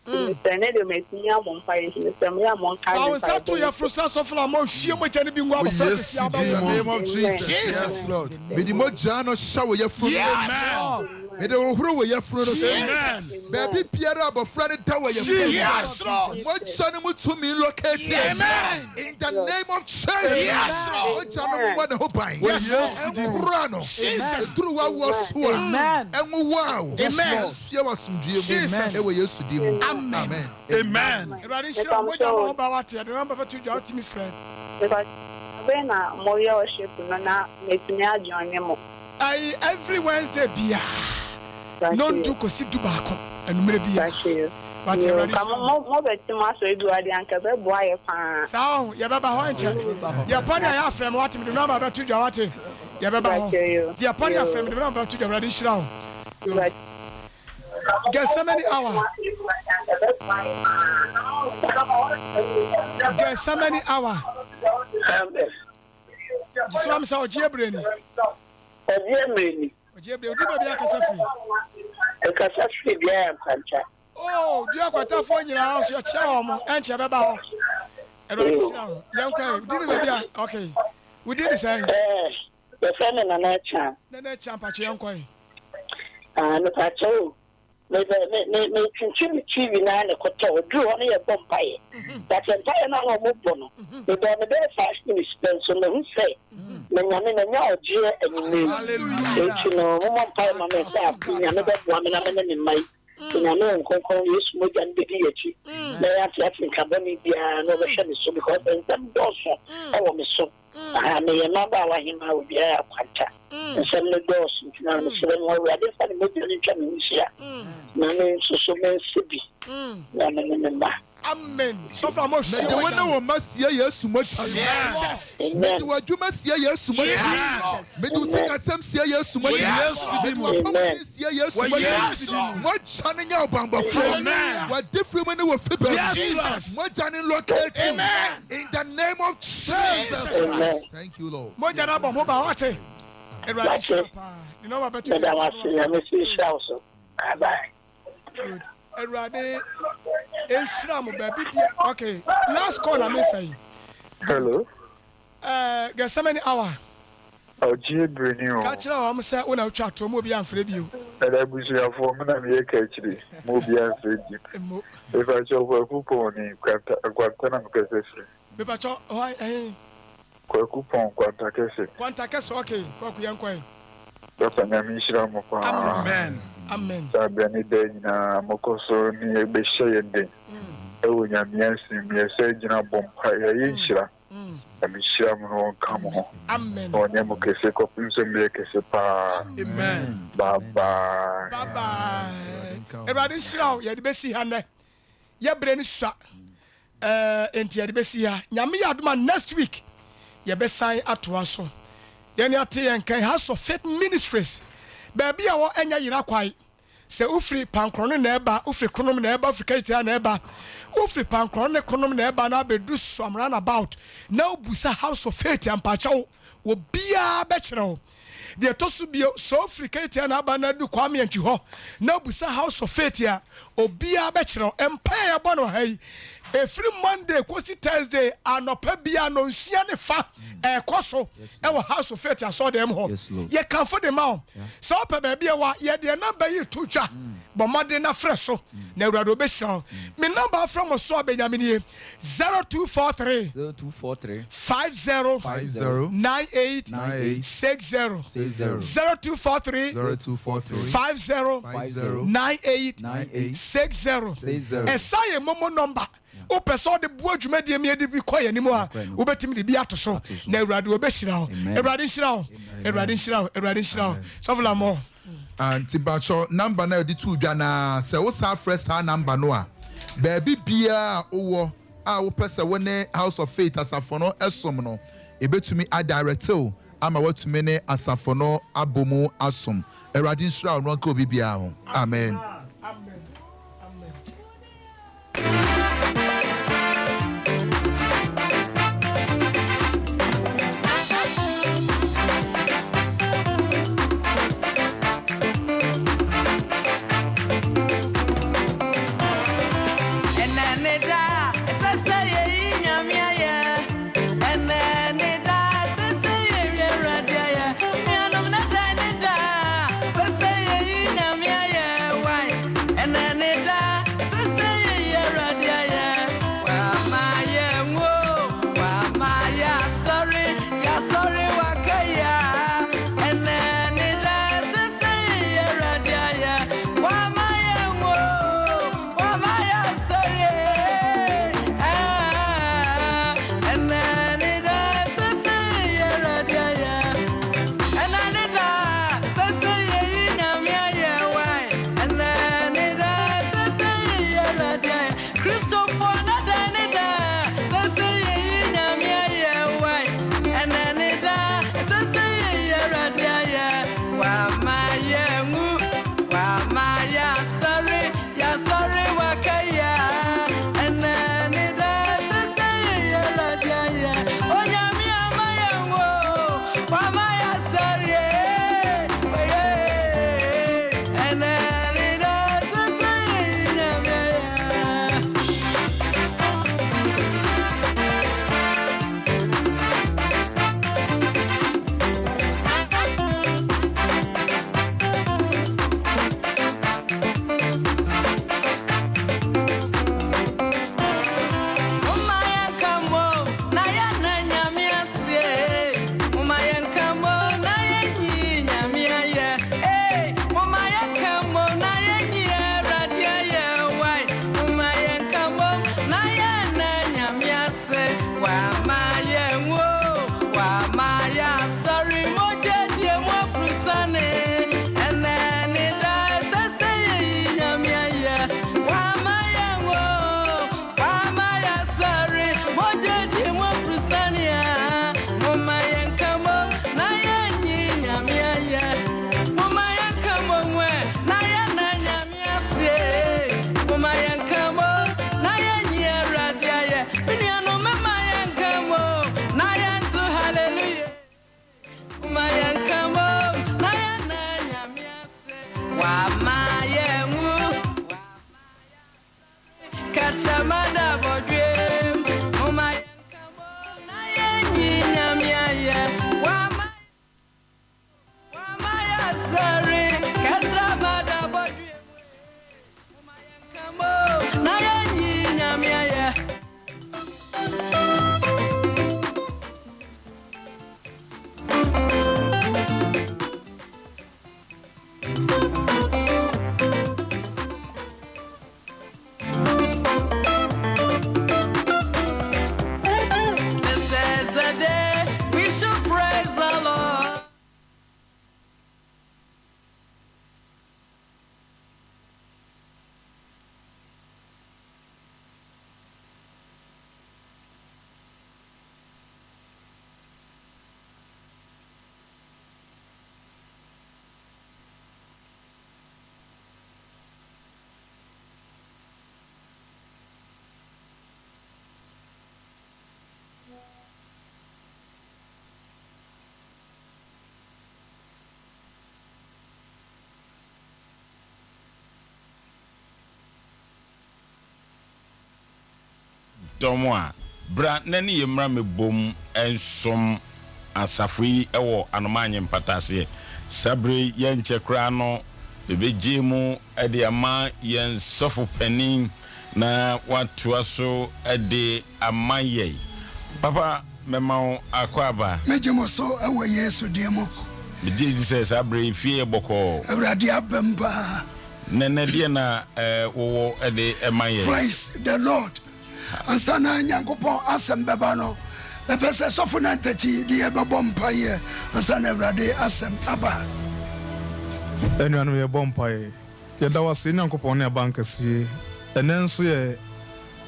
S6: Mr. Ned makes me a bonfire. Mr. Mia Monkai.
S1: I was set to your frustration of la more she much any being one of
S3: yes, in the name of Jesus. Yes, Lord. May the Mojano shower your fruit.
S1: Yes.
S3: May the Ohru your fruit. Baby Pierre of Friday Tower.
S1: Yes, Lord.
S3: What channel to me located?
S1: Amen.
S3: In the name of Jesus.
S1: Yes, Lord.
S3: What channel want to hope?
S1: Yes,
S3: Lord.
S1: Jesus.
S3: Through our was
S5: Amen.
S3: And wow.
S1: Amen.
S3: Jesus.
S1: Amen.
S2: Amen.
S1: Every Wednesday, Bia. Non do kosi du bako enumere bia. But you
S6: mo beti ma so edu ade anka be boa ye pa.
S1: Sao, ye baba ho enche. Ye pon ya afrem what me do number be to dwa what. Ye baba ho. Ye pon ya afrem do number to dwa ready shira ho. Get so many hour. Get so many hour. Just want me say Ogie Brainy.
S6: Ogie Brainy.
S1: Ogie Brainy, odi baby akasa free.
S6: Akasa free bia kwanta.
S1: Oh, do you kwanta for nyina house your chair omo enche beba ho. Ready shira ho. Yan kwa, did baby okay. We did the same.
S6: The friend na na cha.
S1: Na na cha pa che yan kwa.
S6: No pa cho. Me chinchini TV na na koto do on ye bompaye that empire na no mo no me do me be fast ni spend so me say me nyame na nya oje enyi hallelujah no mo bompaye ma me say nyame be bo me na me ni mai nyame nkonkon Yesu mo jan be di yachi na ya ati kabani bia no be hwe so because them doso e wo me so me ye na ba wa hima obi a kwanta some the doors na me se mo wa de fa me bi ni twa me hia na me so me sibi na me ba
S1: amen so from mo
S3: me de wona wo masia Yesu mo
S1: yes
S3: me de wadwuma sia Yesu mo me de usika sam sia Yesu mo me de wapam sia Yesu mo mo chane nya obamba fo wa different when we fit Jesus mo chane locate in the name of Jesus Christ. Thank you Lord
S1: mo jana bo mo ba wate Everybody shop. You know about to
S6: bye.
S1: Good. Everybody Islam baby. Okay. Last call I made.
S7: Hello.
S1: Get so many hour.
S7: Ogie Brainy.
S1: Catch now am say una twa to mo bia mfre bio.
S7: Ada busia fo me na me ka chiri. Mo bia mfre bi. E fa cho fo ku po ni kwata na me ka se.
S1: Me pa cho why
S7: Coupon,
S1: Quanta Cass, okay, Cocky Yanquay.
S7: That's an amishra moko.
S1: Amen. Amen.
S7: Sabani day na mokoso ni beshe yende. Ewo nyamiasi miese jina bompa ya yinshira. Amishra mno kamo.
S1: Amen.
S7: Onye mokese kopinso mekese pa.
S1: Amen.
S7: Bye-bye.
S1: Bye-bye. Everybody shira ya dibesi hane. Ya breni sha. Enti ya dibesi ya. Nyami ya aduma next week. Ya besai atuaso. Yani ati yenkai House of Faith Ministries. Baby awo enya yira kwai. Se ufri pankrono na eba, ufri kronom na eba, ufri kaitia na eba. Ufri pankrono ne kronom na eba na bedu some run about. Na ubusa House of Faith ampacha wo bia bechero. De tosu bio so ufri kaitia na eba na du kwame anti ho. Na ubusa House of Faith ya obia bechero. Empire ya bono hai. Every Monday, kwasi Thursday, anope bia no nsia ne fa koso e wo House of Faith aso dem ho ye kan for dem out so pe ba bia wa ye de number yi to twa bo made na freso na awrado be shan me number from so Benjamin 0243 50 98 60 0243 50 98 60 esaye momo number o person de bo adwuma de me de bi koye ni mu a wo betimi de bi atoso na awrado obehira o awrado hira o so fula mo
S3: anti bacho number na di tu dwa na se wo sa fresh ha number no a baby bia owo a wo pese wone House of Faith asafono esom no ebetumi a direct o ama watumi ne asafono abomu asom awrado hira o no ka obi bia ho amen.
S8: tomo a bra na ne yemra mebom ensom asafui ewo anomanye mpatase sabre yenche kra no bebeje mu ede ama yen sofo panin na watu aso ede amaye papa mema akwaba
S9: mejemo so ewe Yesu demo
S8: Did say sabre fie boko
S9: awrade abamba
S8: nene die na wo ede emaye
S9: praise the Lord ansana nyankopon asem beba no epese sofo na ntachi die bebo mpaye ansana awrade asem aba
S10: enuanu ye bompaye ye da wase nyankopon ne abankasie enenso ye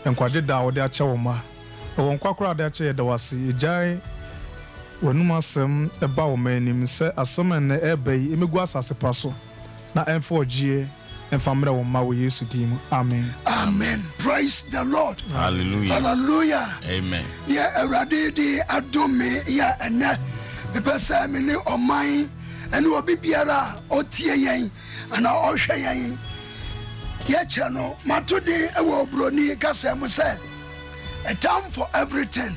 S10: enkwade da wo de ache wo ma won kwakora de ache ye da wase ejai wonum asem eba wo manim se asem ne ebai emegu asase paso na emfa ogie emfa mre wo ma wo Yesu dim amen
S9: amen praise the Lord
S8: hallelujah
S9: hallelujah
S8: amen
S9: ya awrade di adome ya ene epese me ne oman ene obi biara otie yen ana ohwe yen ye chano matode ewo broni kasem se a time for everything.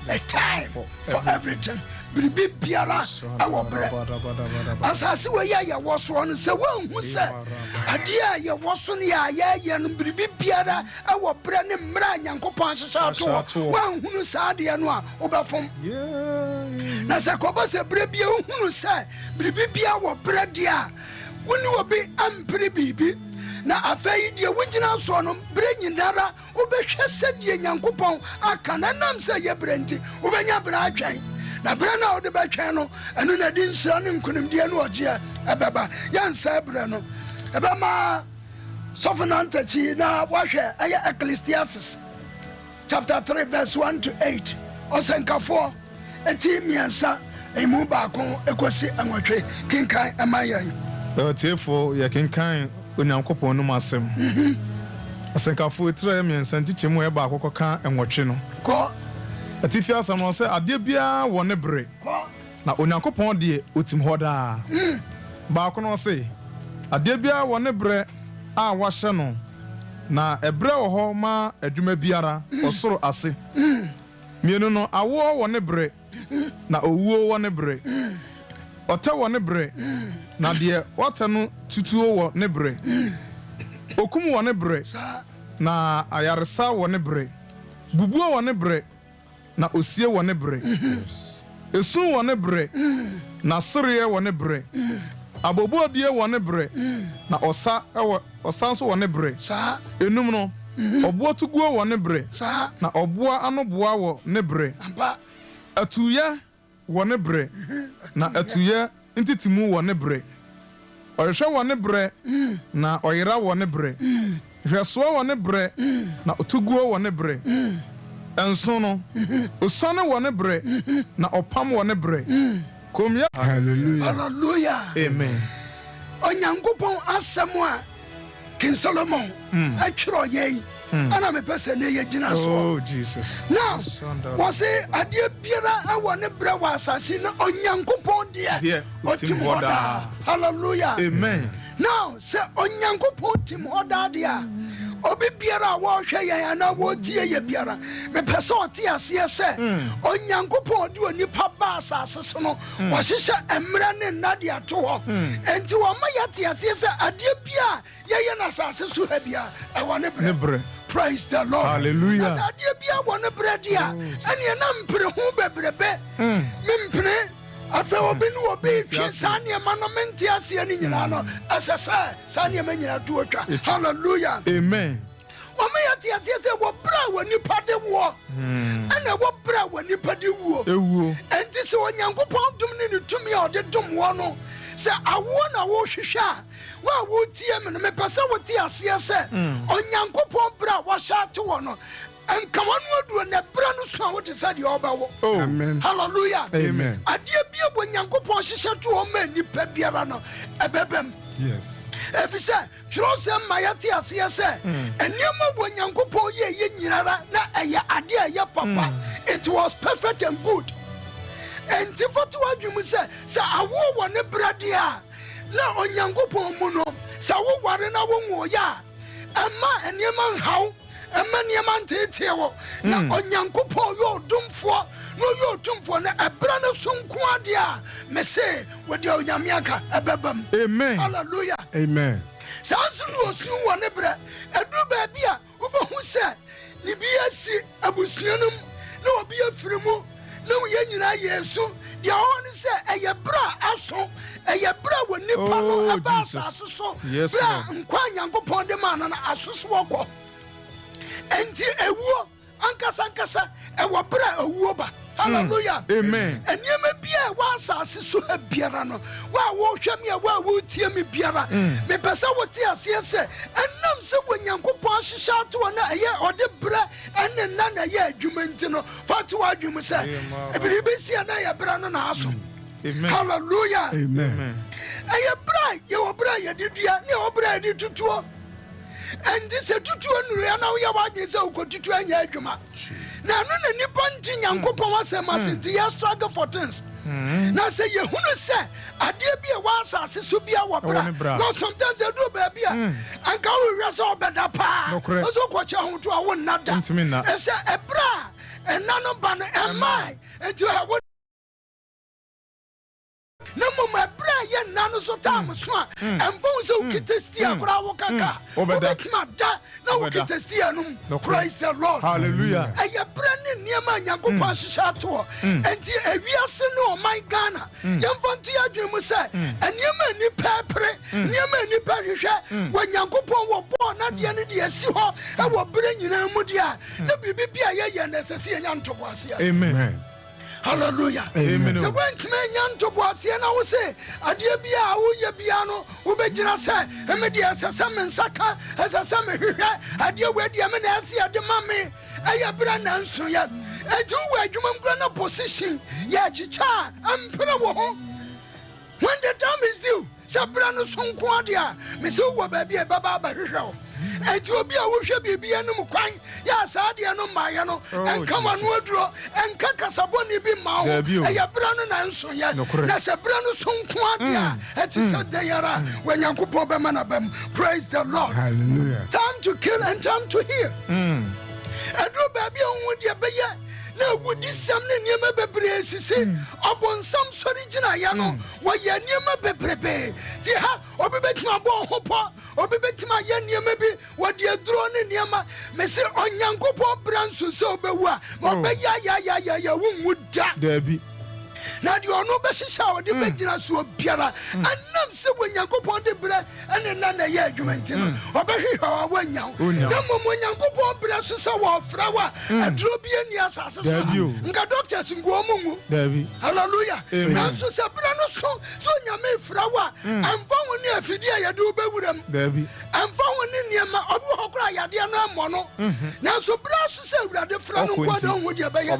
S9: A time for everything. Bibi biara awo bre. Asase we ya woso no se wanhu se ade a ye woso ne ya no bibi biara awo bre ne mra nyankopon hyehya to wanhu se ade no a obefom. Na se kobo se bre bia hunu se bibi bia wo bre dia woni obi ampre bibi na afei die wugina so no bre nyindara obehwe se die nyankopon aka na nam se ye brenti obenya bra atwen na bre na ode betwen no eno na di nsia ne nkunim die no ogie ebeba yansa bre no ebema sofonantachi na wahwe aye Ecclesiastes chapter 3 verse 1 to 8 osenkafo eti miensa emu ba kon ekosi anwotwe kinkan amayan
S10: tiefo ye kinkan onyankopon no masem asenkafo etra miensa ntichemu e ba akoko kan enwotwe no
S9: ko
S10: atifi asam no se ade bia wo ne bre na onyankopon de otim hoda ba ko no se ade bia wo ne bre a wahye no na ebre wo ho ma adwuma biara osoro ase mienu no awo wo ne bre na owuo wo ne bre ota wo ne bre na de wata no tutuo wo ne bre okum wo ne bre na ayaresa wo ne bre bubuo wo ne bre na osie wo ne bre esun wo ne bre na sere wo ne bre abobodie wo ne bre na osa ewo osanso wo ne bre enum no obo tuguo wo ne bre na obo anoboa wo ne bre atuya wo ne bre na atuya ntitimu wo ne bre oyehwe wo ne bre na oyira wo ne bre hweso wo ne bre na otuguo wo ne bre enso no osane wo ne bre na opam wo ne bre komya hallelujah
S9: hallelujah
S10: amen
S9: onyankopon asemwa King Solomon atwiro yei ana me pese ne ye gina so
S10: oh Jesus
S9: now was ade biara awo ne bre wa asase na onyankopon de otimoda hallelujah
S10: amen
S9: now say onyankopon timoda de obi biara wo hwe yan na wo tie ye biara me pese otie ase se onyankopon de onipa ba asase so no wo hyehye emra ne nnade ato ho enti wo ma yate ase se ade bia ye na asase so ha bia e wo ne bre praise the Lord
S10: hallelujah
S9: as ade bia wo ne bre dia ene na mpre hu bebrebe mempre afa obi no obi twe sane ma no menti ase ani nyina no asasa sane ma nyina to atwa hallelujah
S10: amen
S9: wama yate ase se wo bra wo nipa de wo ana wo bra wo nipa de wo
S10: ewuo
S9: enti se onyankopon dum ne tumi a ode dum wo no se awo na wo hwehwa wa wo tie me no me pese wo tie ase se onyankopon bra wo sha to wo no and come on, what do a brand so what is the obawo?
S10: Oh, amen.
S9: Hallelujah.
S10: Amen.
S9: Adia bia when yanko pon shisha to o men ni pe biara no ebebem.
S10: Yes.
S9: If you say, Joseph Mayati as say, and yama when yanko pon ye nyinara na aya adia ya papa. It was perfect and good. And tifo to adwum say awo wo ne bradia na onyanko pon mu no sa wo ware na wo wo ya ama enyema haw nneɛma nteetie wɔ na onyankopɔn yɛ ɔdomfoɔ na ɔyɛ ɔtumfoɔ na ɛberɛ no so nko ade a mese wɔde onyame aka ɛbɛbam.
S10: Amen.
S9: Hallelujah.
S10: Amen.
S9: saa nso na osu wɔ ne berɛ ɛduru baabi a wobɛhu sɛ ne bi asi abusua no mu na obi afiri mu na yɛn nyinaa yɛ su deɛ ɔwɔ ne sɛ ɛyɛ berɛ a aso ɛyɛ berɛ a wɔ nipa no ɛba asase so berɛ a nkwa nyankopɔn de ma no no aso so wɔkɔ enti ewuo ankasa ɛwɔ berɛ a ewuo ba. Hallelujah.
S10: Amen.
S9: And you may be a one sassy so a biarano. Why won't you me a well would tear me biara? Me pesa what tears, yes, and none so when Yanko Pash shout to a year or the bread and then none a year, Jumentino, for to argue, me say, I believe see an eye, Brandon awesome. Hallelujah.
S10: Amen.
S9: I bright, you are bright, you did, you bright, you two. And this a tutu and now you are going to go to a yajuma. Now, no, Nippon Yankopon was a massive struggle for things. Now, say you who say, I dare be a once as a subia wapra. No, sometimes they do baby. And go wrestle better pa. Also, what you want to I will not done to me now. I say a bra and none of banner and my and to have what. No my bra yen nano so time swan and phone so kitestia kaka no kitestia praise the Lord.
S10: Hallelujah.
S9: And your brand near my yanko pashato and we are saying my Ghana young fontia dream say and you may ni pepre near many parish when yanko were born at the end of the year I will bring you mudia the baby and necessary and to
S10: amen.
S9: Hallelujah.
S10: Amen.
S9: So when men to Boasia, and I will say, Adia Bia, Uya Biano, Ubejina say, Emedia Sasaman Saka, as a summer here, Adia Wedia Menasia, the mammy, Aya Brandon Soya, and you were human grana position, Yachicha, and Perawo. When the time is due, Sabrano Sonquadia, Miss Uwa Baby, Baba Barrio. And you be a worship be a no quine, yes, Adiano Mayano, and come on, Woodrow, and Kakasaboni be Mao, and your Brandon and Soya, that's a Brandon Sonquadia, at is a dayara, when Yanko Manabem, praise the Lord.
S10: Hallelujah.
S9: Time to kill and time to heal. And do baby on with your baby. Now would this some near my baby say upon some original yano, why you near my baby? Dear, or be bet my bone hopper, or be bet my yan near maybe what you're drawn in Yama, Messi on Yanko Pop Branson so be what, ya would
S10: Debbie.
S9: Now you are no best shower the Benjina so Piara, and not so when you go upon the bread and another year you maintain. Or be here when you no when you go upon breast so flower and drobian yas and got doctors in Guamu. Hallelujah. Now so Sabrano so you may flower and found near Fidia do be with them. And found in your Abu Hokra Yadiana Mono. Now so brass said that the flower would you be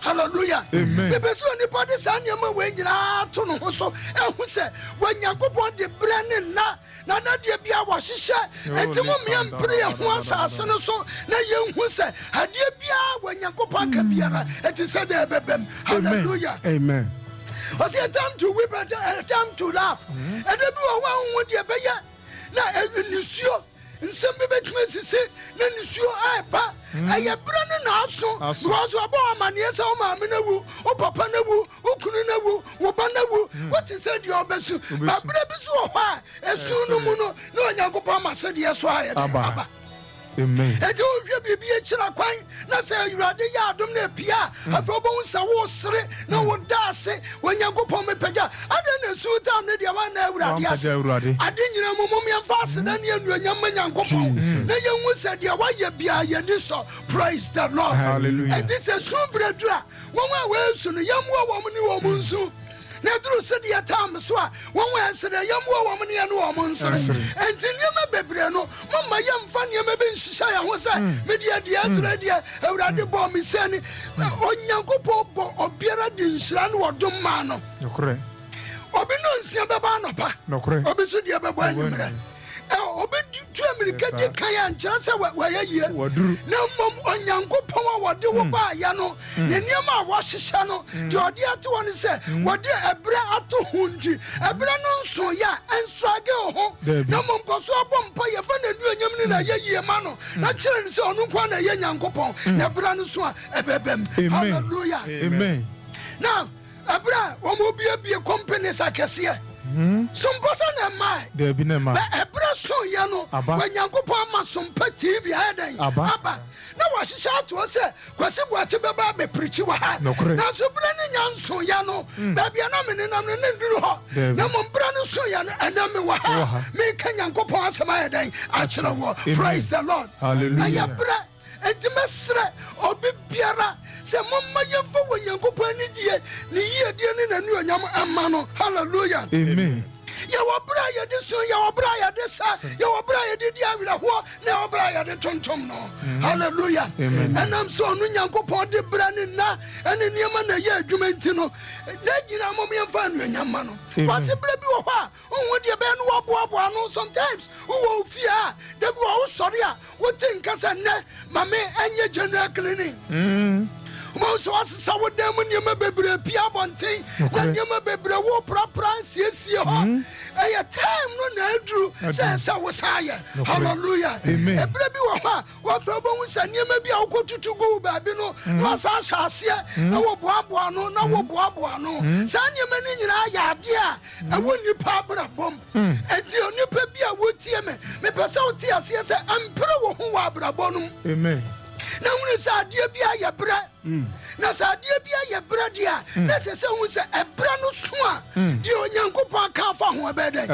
S9: hallelujah.
S10: Amen.
S9: The person the body san yama we nyina to no so e hu se wanyankopon de brane na de bia wa hihye entimo miampre ho asase no so na ye hu se ade bia wanyankopon ka biara enti se de bebem. Hallelujah.
S10: Amen.
S9: Was it time to weep and time to laugh? And they do a one with your baby. Now, Nisio, and some baby say, Nisio, I pa, I have brand also, because of our man, yes, our mamma, or papa, no, who couldn't know, or banawu. What is said your best? But why? As soon as no, Yakopama said, yes, why?
S10: Amen.
S9: And you be a chila quine, not say you are the yardum ne pia, a bones a was no one does say when you go upon me peja. I didn't suit down the one I didn't know Mummy faster than you and your man and go. The young one said, yeah, why you be a yaniso? Praise the Lord.
S10: Hallelujah. And
S9: this is super dra. One way soon, a young woman soon. Na duru se dia tam so a won wan se da yam wo won ne no won sere enti nyema bebre no mama yam fa nyema be nhihya ya ho se me dia dia duru dia awurade bo me se ni onyankopo bo obiara di nhira no wodom ma no
S10: nokore obi
S9: no nsia be ba no pa
S10: nokore
S9: obi so dia be bo anumre obi tuam mirika di kan ankyerɛ sɛ wɔyɛ yie na mmom onyankopɔn a wɔde wo baayɛ no ne nneɛma a wɔhyehyɛ no deɛ ɔde ato hɔ ne sɛ wɔde ɛberɛ ato ho nti ɛberɛ no nso yɛ a ɛnstrage wo ho na mmom kɔ so abɔ mpa yɛfa n'anuonyam ne na ɛyɛ yie ma no na kyerɛ ne sɛ ɔno nkwa na ɛyɛ nyankopɔn na ɛberɛ no so a ɛbɛbɛm hallelujah amen now ɛberɛ a wɔma obiabie companies akɛseɛ Sompa na mai. There be no man. Ebra so yano. When Yankopa ama Sompa TV heading. Abba. Na washisha to us. Kwasi bwati baba be preachi wa. Na so brani nyanso yano. Baby anamene namene nduru ho. Na mo brani so yano ename wa. Me kan Yankopa asema heading. Achira wo. Praise the Lord. Hallelujah. Ayabra entimesre obi biara. Se mama yefo wo Yankopa ni die ni yie die ni nanu anyam ama no. Hallelujah. Amen. Ya wabra ya de so ya wabra ya de sa ya wabra ya de dia wira ho na wabra ya de tontom no. Hallelujah. Enam so no Nyankopon de bra ni na ene niema na ye adwuma nti no na gina mom yemfa anu anyam no. Wase bra bi wo ho a onwo de be no waboaboa no sometimes wo fia de bi wo sori a wo tinka se ne mame enye general cleaning. So as saw them when you may be Pia Bonting, when you may be war price, yes, a time no drew, says I was higher. Hallelujah. Amen. A baby, what for bones and you may be I'll go to go, Babino, was I shall see, no Boabuano, no Boabuano, San you many in our idea, and when you pop a bomb, and you nipper be a wood tear me, Passa tears, yes, and pro who are bonum. Amen. Na wona sa de bia ye bra na sa de bia ye bra dia na se se hu se ebra no so a de onyankopon ka fa ho ebeden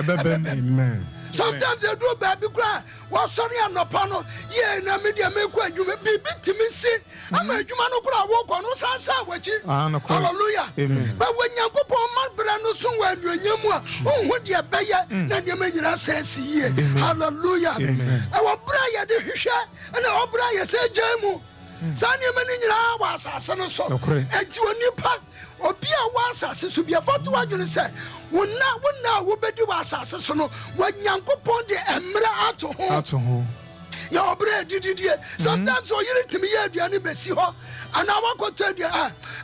S9: amen. Sometimes they do baby cry was sorry anopa no ye na media me ku adwuma bibi timi si ama adwuma no kura wo ko no sansa wachi hallelujah but when Nyankopon man bra no so wa anuonyam a hu de beye na ne manyira sense ye hallelujah e wo bra ye de hwehwe na wo bra ye se jamu sa ne mani nyira wa asase no so enti onipa obi a wa asase so bia foto adwene se wona wo bedi wa asase so no wa Nyankopon de emra ato ho ya obra dididie sometimes o yiri timi ye aduane besi ho ana wakoto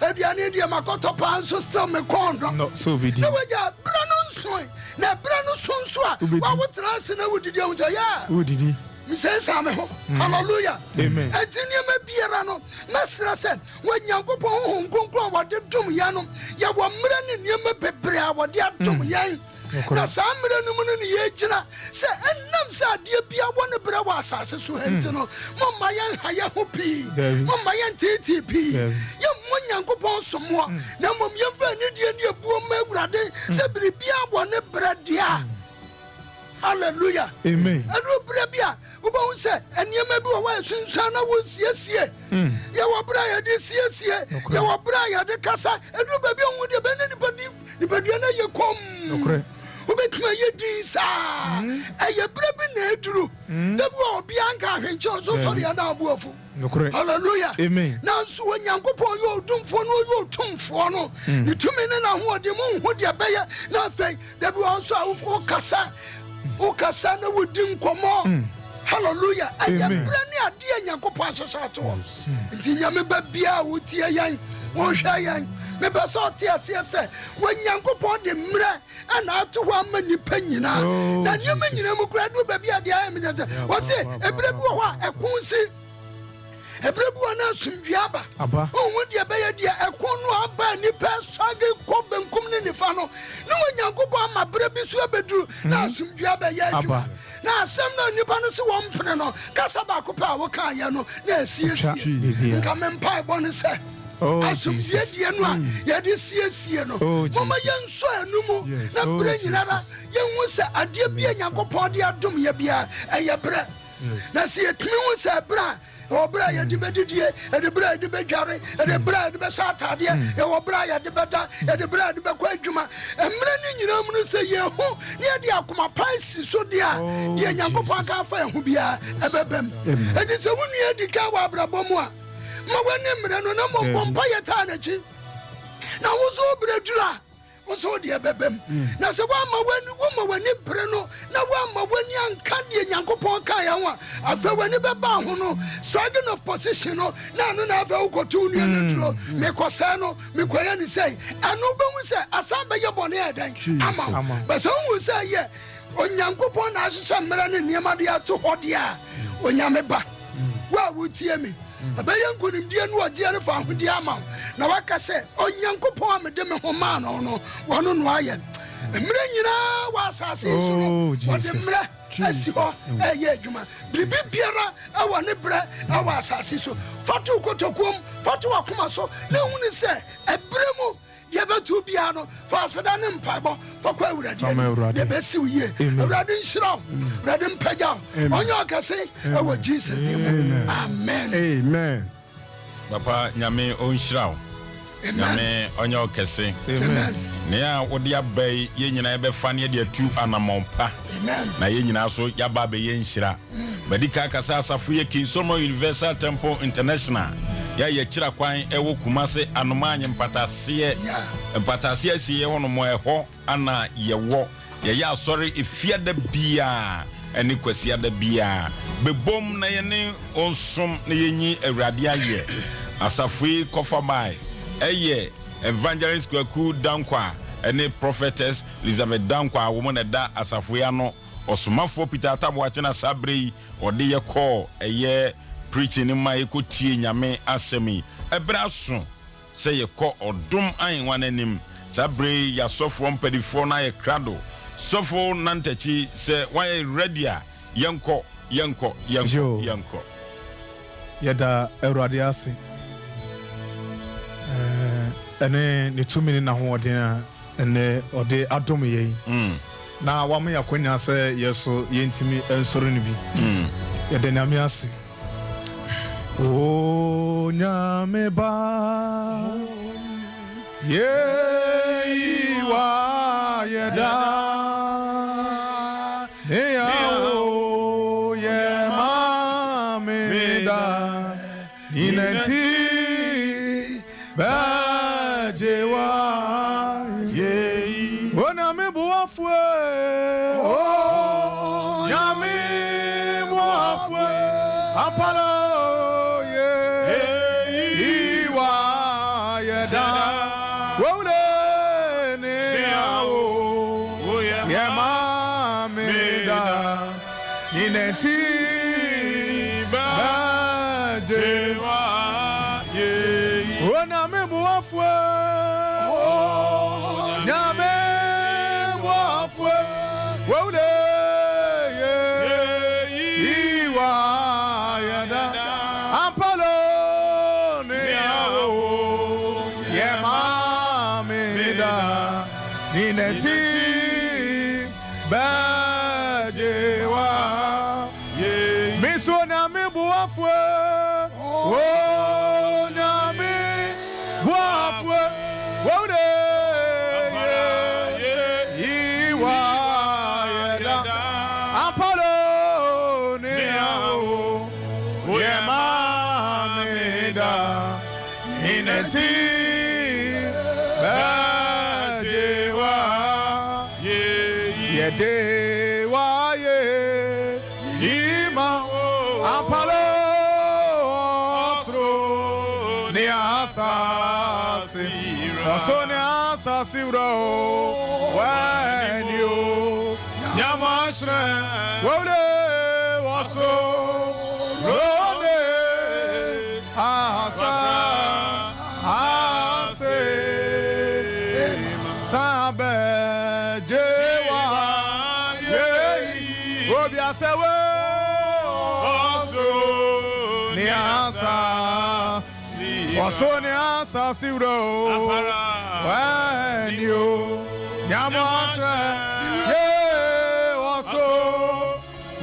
S9: aduane die makoto pan so still me kondo no so be di na waja bra no nso na bra no so nso a wa wo trans na wodidi am say ya wodidi mi say same ho hallelujah amen etinie ma biara no mesra se wa Nyankopon ho nkonkron wa de dum ya no ya wo mra ne niema bebre a wo de adum yan na samre no mu no ye gina se enam sa de bia wona bra wa asase so henti no mo mayen haya ho pi mo mayen ttp ye mo Nyankopon somo na mo yemfa ne die ne ebuo ma awurade se bibia wona bra dia hallelujah amen adu bra bia wo say eniema bi wo wa sunsan na wo siesie ye wo bra ya de siesie ye wo bra ya de kasa edu ba bi onwu de be ne ni padi na ye kom okre obetuma ye din sa eye bra bi na eduru de bi obi anka hwenche so so de na abuafo hallelujah amen na so Nyankopon yo odumfo no yo tumfo no ni tumi ne na ho de mu ho de be ye na fe de bi onso a wo kasa na wo din komo hallelujah amen brani ade Nyankopon ahyehyɛ to nti nyame ba bia wo tie yan wo hwa yan me ba so tie ase wo Nyankopon de mra ana ato ho ama nipa nyina na nyame nyina mu kura do ba bia de ayɛ me sɛ wo se ebre bi wo ho a ekonsi ebrebu na sumdua aba ohun de be ye de ekon no aba nipa swage ko benkum ne nifa no na Nyankopon ama brebi so abeduru na sumdua be ye adwuma na asem na nipa no se wo mpene no kasa ba ko pa wo kan ye no na asiesie nka me mpa bo ne se asumdua die no a ye de siesie no mama ye nso anumu na bre nyinara ye hu se ade bia Nyankopon de adom ye bia eye bre na se etimi hu se bra obra ya de bedidie e de bra de bedware e de bra de be satade e obra ya de beda e de bra de be kwa adwuma emre ni nyina mu se ye hu ne de akoma pansi so de a de Nyankopon ka fa hu bia e bebem e de se wonu edi ka wa abrabomu a ma wani mre no na mo bompa ye ta na chi na wo so obra dura wo so de bebem na se wa ma wani bre no na wa ma wani anka de de nyankopon kan ya ho afa wani beba ho no struggling of position no na no na afa ukotu nu ndro me kosa no me koya ni say anu be hu say asan be ye bone edan ama but so hu say ye onyankopon na ahyehyɛ mmara ne niema de ato hode a onyame ba wa wutie me abaye nkonimdie no agye ne fa hode ama na waka sɛ onyankopon amede me ho ma no no wono no ayɛ mmere nyina wa asase so no wode mmere asi ho ɛyɛ adwuma bibi biara awa ne brɛ awa asase so fatu kotokom fatu akoma so na hunu sɛ ɛbrɛ mu yɛbɛtu bia no fa aseda ne mpabɔ fa kɔ awurade yɛbɛsiw yie awurade nhyira wo awurade mpagya wo ɔnyɛ ɔkɛse ɛwɔ jesus name amen
S8: papa nyame ɔnhyira wo nyame ɔnyɛ ɔkɛse nea wode aba yi yɛ nyinaa yɛbɛfa ne yɛde atu anammɔmpa na yɛ nyinaa so yɛaba bɛyɛ nhyira badi ka kasa asafo yɛ King Solomon Universal Temple International yɛ kyira kwan ɛwɔ Kumase Anomaanye mpataseɛ si yɛ hɔ no mo ɛhɔ ana yɛwɔ yɛyɛ asɔre efiada bia ɛne kwasiada bia bebom na yɛne onsom na yɛnyi awurade ayɛ asafo yi kɔfa bai ɛyɛ evangelist Kwaku Dankwa ɛne prophetess Elizabeth Dankwa woman na da asafo ya no osomafo Peter Ataboakye na sabre yi ɔde yɛ kɔ ɛyɛ preaching ni ma yɛkɔ tie nyame asɛm ɛbra so sɛ yɛkɔ ɔdom anwa nanim sabre ya sɔfo mpadifo na yɛ krado sɔfo nantachi sɛ wayɛ ready a yɛnkɔ
S10: yɛda awurade ase ɛne ne tumi ne nahoɔden a ɛne ɔde adom yɛn na wama yɛakwanya sɛ yɛso yɛntimi nsɔre no bi yɛda nyame ase o nyame ba yɛyiwa yɛda neya o yɛma meda inanti Bajewa ye ona me boafwe oh yami boafwe apalo ye iwa yeda wole ne awo ye mameda inenti bajewa ona me boafwe nyame boafwe wode ye iwa yada ampalo ne awo ye mameda nineti bajewa ye misona me boafwe oh Dewa ye ima ampalo osro ni asasi oso ni asasi ro when you nyamashre wole oso rone asa ase sabe Obiasewe oso ni asa oso ni asa siro when you nyamatre ye oso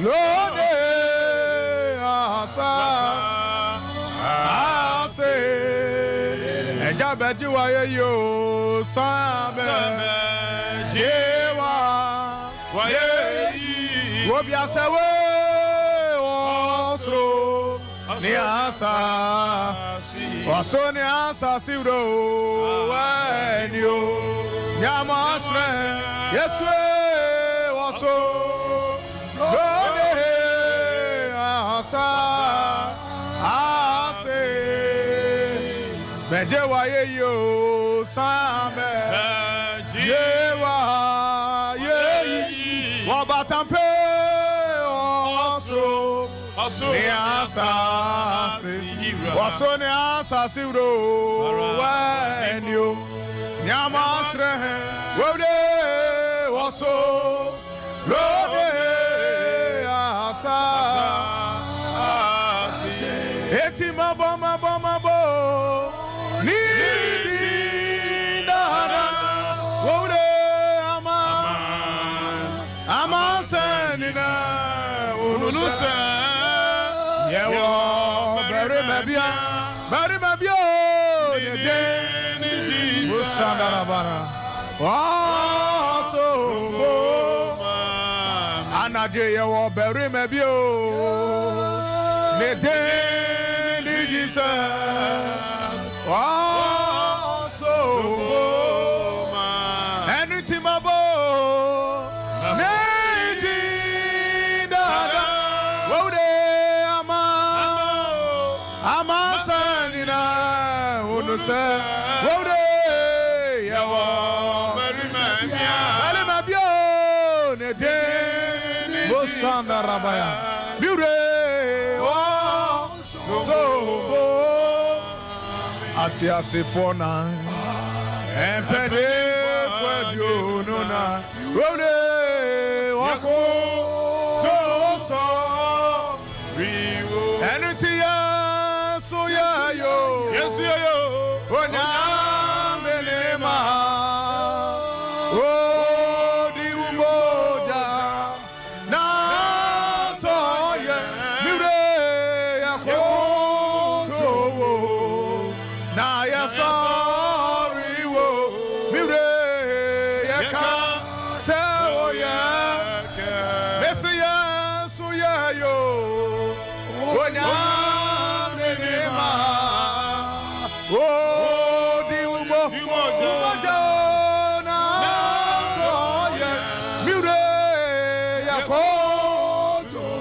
S10: lode asa ase ejabeji waye yo sabe jewa waye Obiasewe oso ni asa oso ni asa siro when you nyamashre yeswe oso lode sa ase bejewa ye yo sambe yewa ye wabatampe oso ni asase waso ni asase ro wenyo nyamasre wode waso lode asa eti mabo ni di dada wode ama senina unulusa yewo bere mabia ne de musandara bara so anaje yewo bere mabio ne de Jesus so anything abo ne di dada wode ama sanina unusa wode yewo bere mabio ne de musandara bara biure so ati for na empede kwedio nona wode wako so riwo eniti ya so ya yo yes yo ona menema o di umoja na to ye mire yako to na ya sorry wo mire yaka se o ya mesia so ya yo ona menema o di umoja na to ye mire yako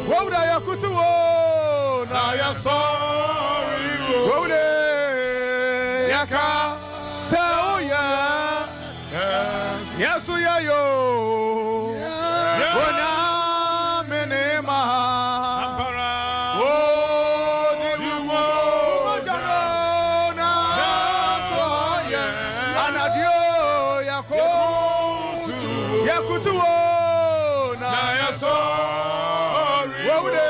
S10: wo da yakutu na ya sorry wo yaka se o ya yesu ya yo ona menema o di wo jana to ye anadio yako yakutu na yaso wo de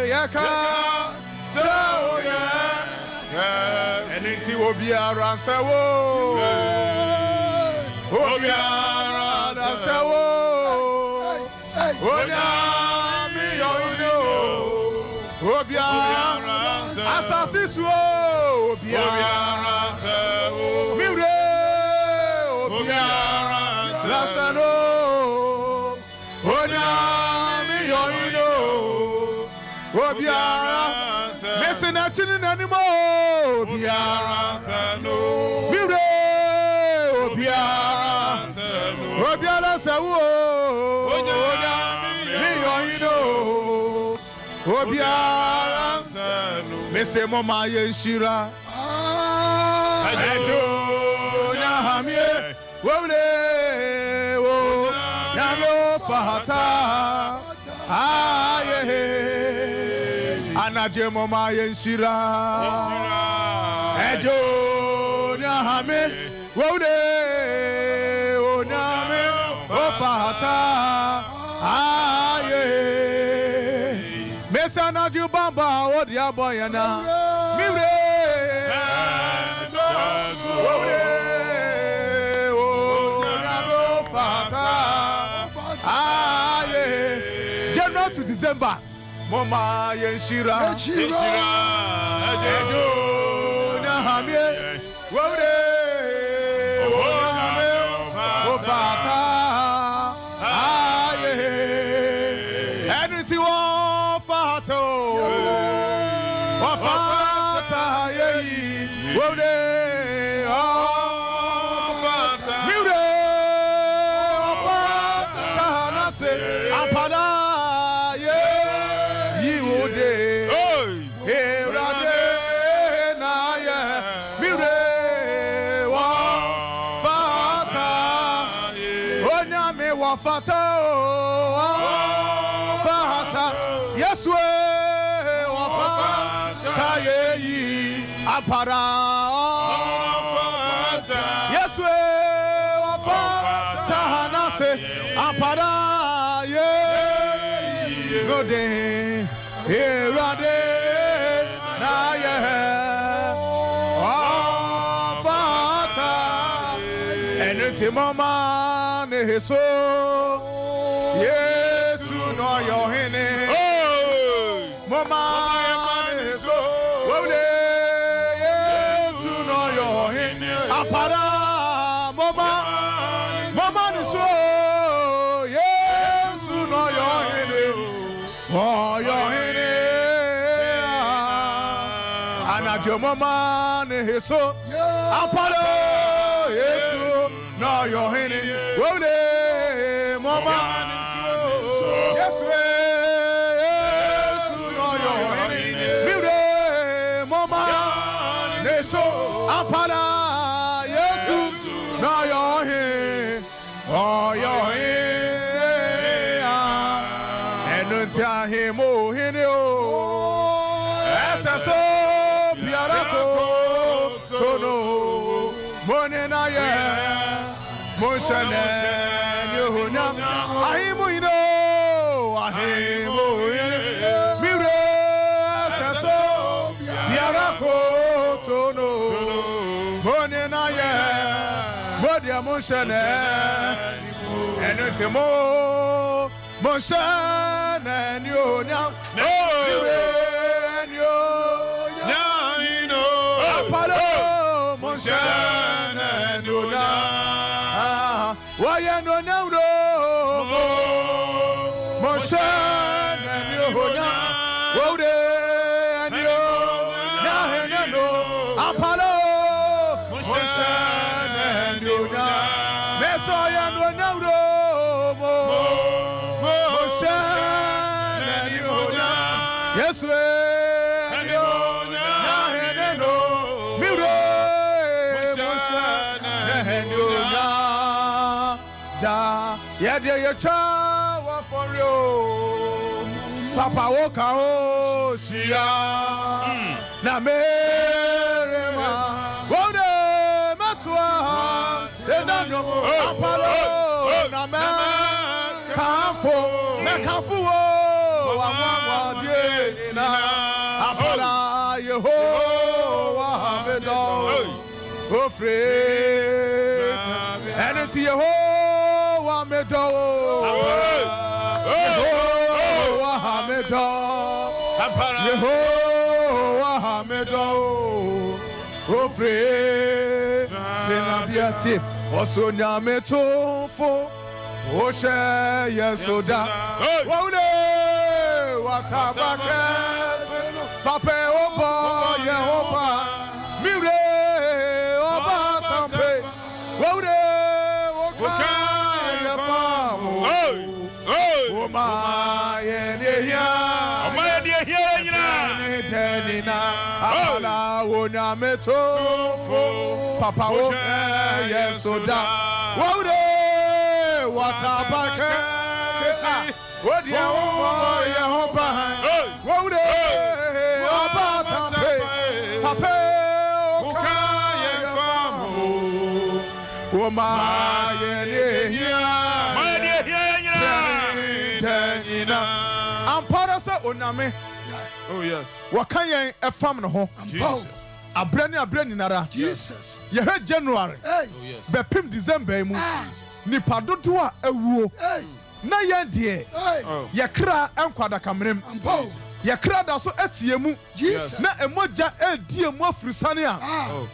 S10: yaka se o ya anything obiara sawo obiara sawo onya mi yo ino obiara asasisu obiara sawo miure obiara lasano onya mi yo ino obiara mesena chini nanimo obiara sano mire obiara sawo onya mi yo ino obiara sano mese mama yenshira ejo nya hamie wole wo nya lo fahata aye anaje mama yenshira ejo nya hame wode onyame ofata aye mesana ju bamba odi aboyana mire wode onyame ofata aye January to December mama yenshira ejo nya hame wode onyame ofata aye anything ofata ye wode ofata mire ofata na se ampada ye yiwo Ode Erade na ye mire wa fata onyame wa fata fata Yeswe wa fata ye apara Yeswe wa fata hanase apara ye Ode Erade na ye fata eniti mama ne so Yesu no yo hene mama ne so wole Yesu no yo hene apara mama ne so Yesu no yo hene oh yo hene anajo mama ne so apara Yesu no yo hene wole mama Yesu no yo hene mire mama ne so apara Yesu no yo hene oh yo hene enunta hemo hene o eseso biarako tono monena ye moshane nyonya ahimu ino ahimu mire eseso biarako tono monena ye modia moshane enutimo moshane nyonya mire nyonya ino apalo moshane nyonya waya no nauro moshane nyonya wode anyo nyahenano apalo moshane nyonya meso ya no nauro moshane nyonya Yesu anyo nyahenano miure moshane nyonya da yede ye cha wa for you papa wo ka o sia na merema wo de matwa de na no apalo na me kafo wo wa de na apala Yehovah bedo ofre eneti Yehovah medo Yehovah medo Yehovah medo ofre tenabiati osonya metofo oshe yesoda wole watabake pape obo Yehovah mire oba tampe wole wakaya famu omaye nehia apala wonya metofo papa wo yesoda wole watabake sisi wodia wo Yehovah wole oba tampe pape okaya famu omaye nehia ampara sa oname oh yes wakayen efam no ho abrani nara Jesus ye he January oh yes bepim December mu nipa dodo a awuo na ye de ye kra enkwada kamrem ye kra da so atie mu na emoja edi emu afrisane a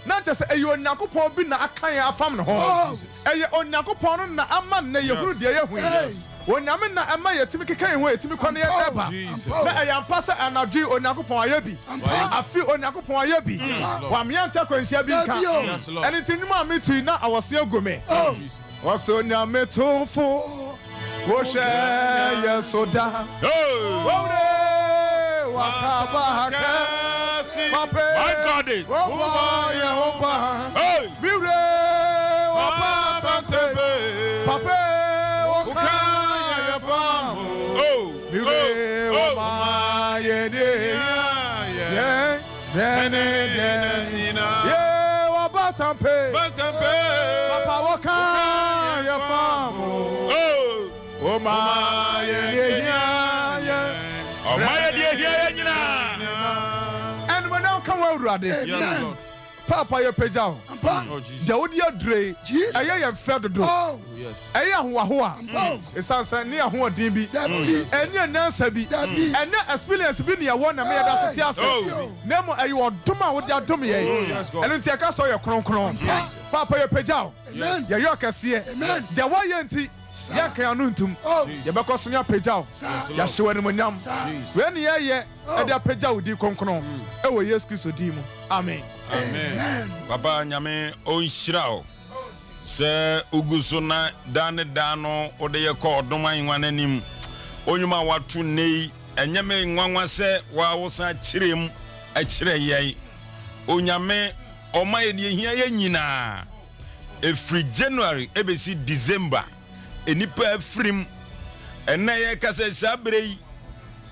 S10: na nte se eye onyankopon bi na akan afam no ho eye onyankopon na ama na ye huru de ye hu onyame na ema yetimi kekan ho yetimi kwane ye eba na eyampa se anadwi onyankopon ayebi afi onyankopon ayebi wa mianta kwanhia bi nka enitinimo ametu na awose agome wose onyame tofo wo hwe yesoda
S8: My God is. Hey.
S10: And when now come out, Raddy. Papa, your pejao. Jaudia Dre. I am fed to do. Oh, yes. I am Wahua. It's answer near Hua Dimbi. And your Nansabi. And that experience been your one and made us a tiaso. Nemo, are you on Tuma with your dummy? And then take us all your cron. Papa, your pejao. Ya yoka see. The wayanti. Yaka anuntum. Ya because your pejao. Ya show any munyam. When ye and their pejao di concron. Oh, yes, Kisodimo. Amen.
S8: Amen. Papa nyame onhyirao se uguso na dane dano ode ye ko odoman nwanenim onyuma watu nei enyame nwanwa se wa wosa kirem akire yei onyame omaye de hia ye nyina efri January ebesi December enipa afrim ena ye kase sabrei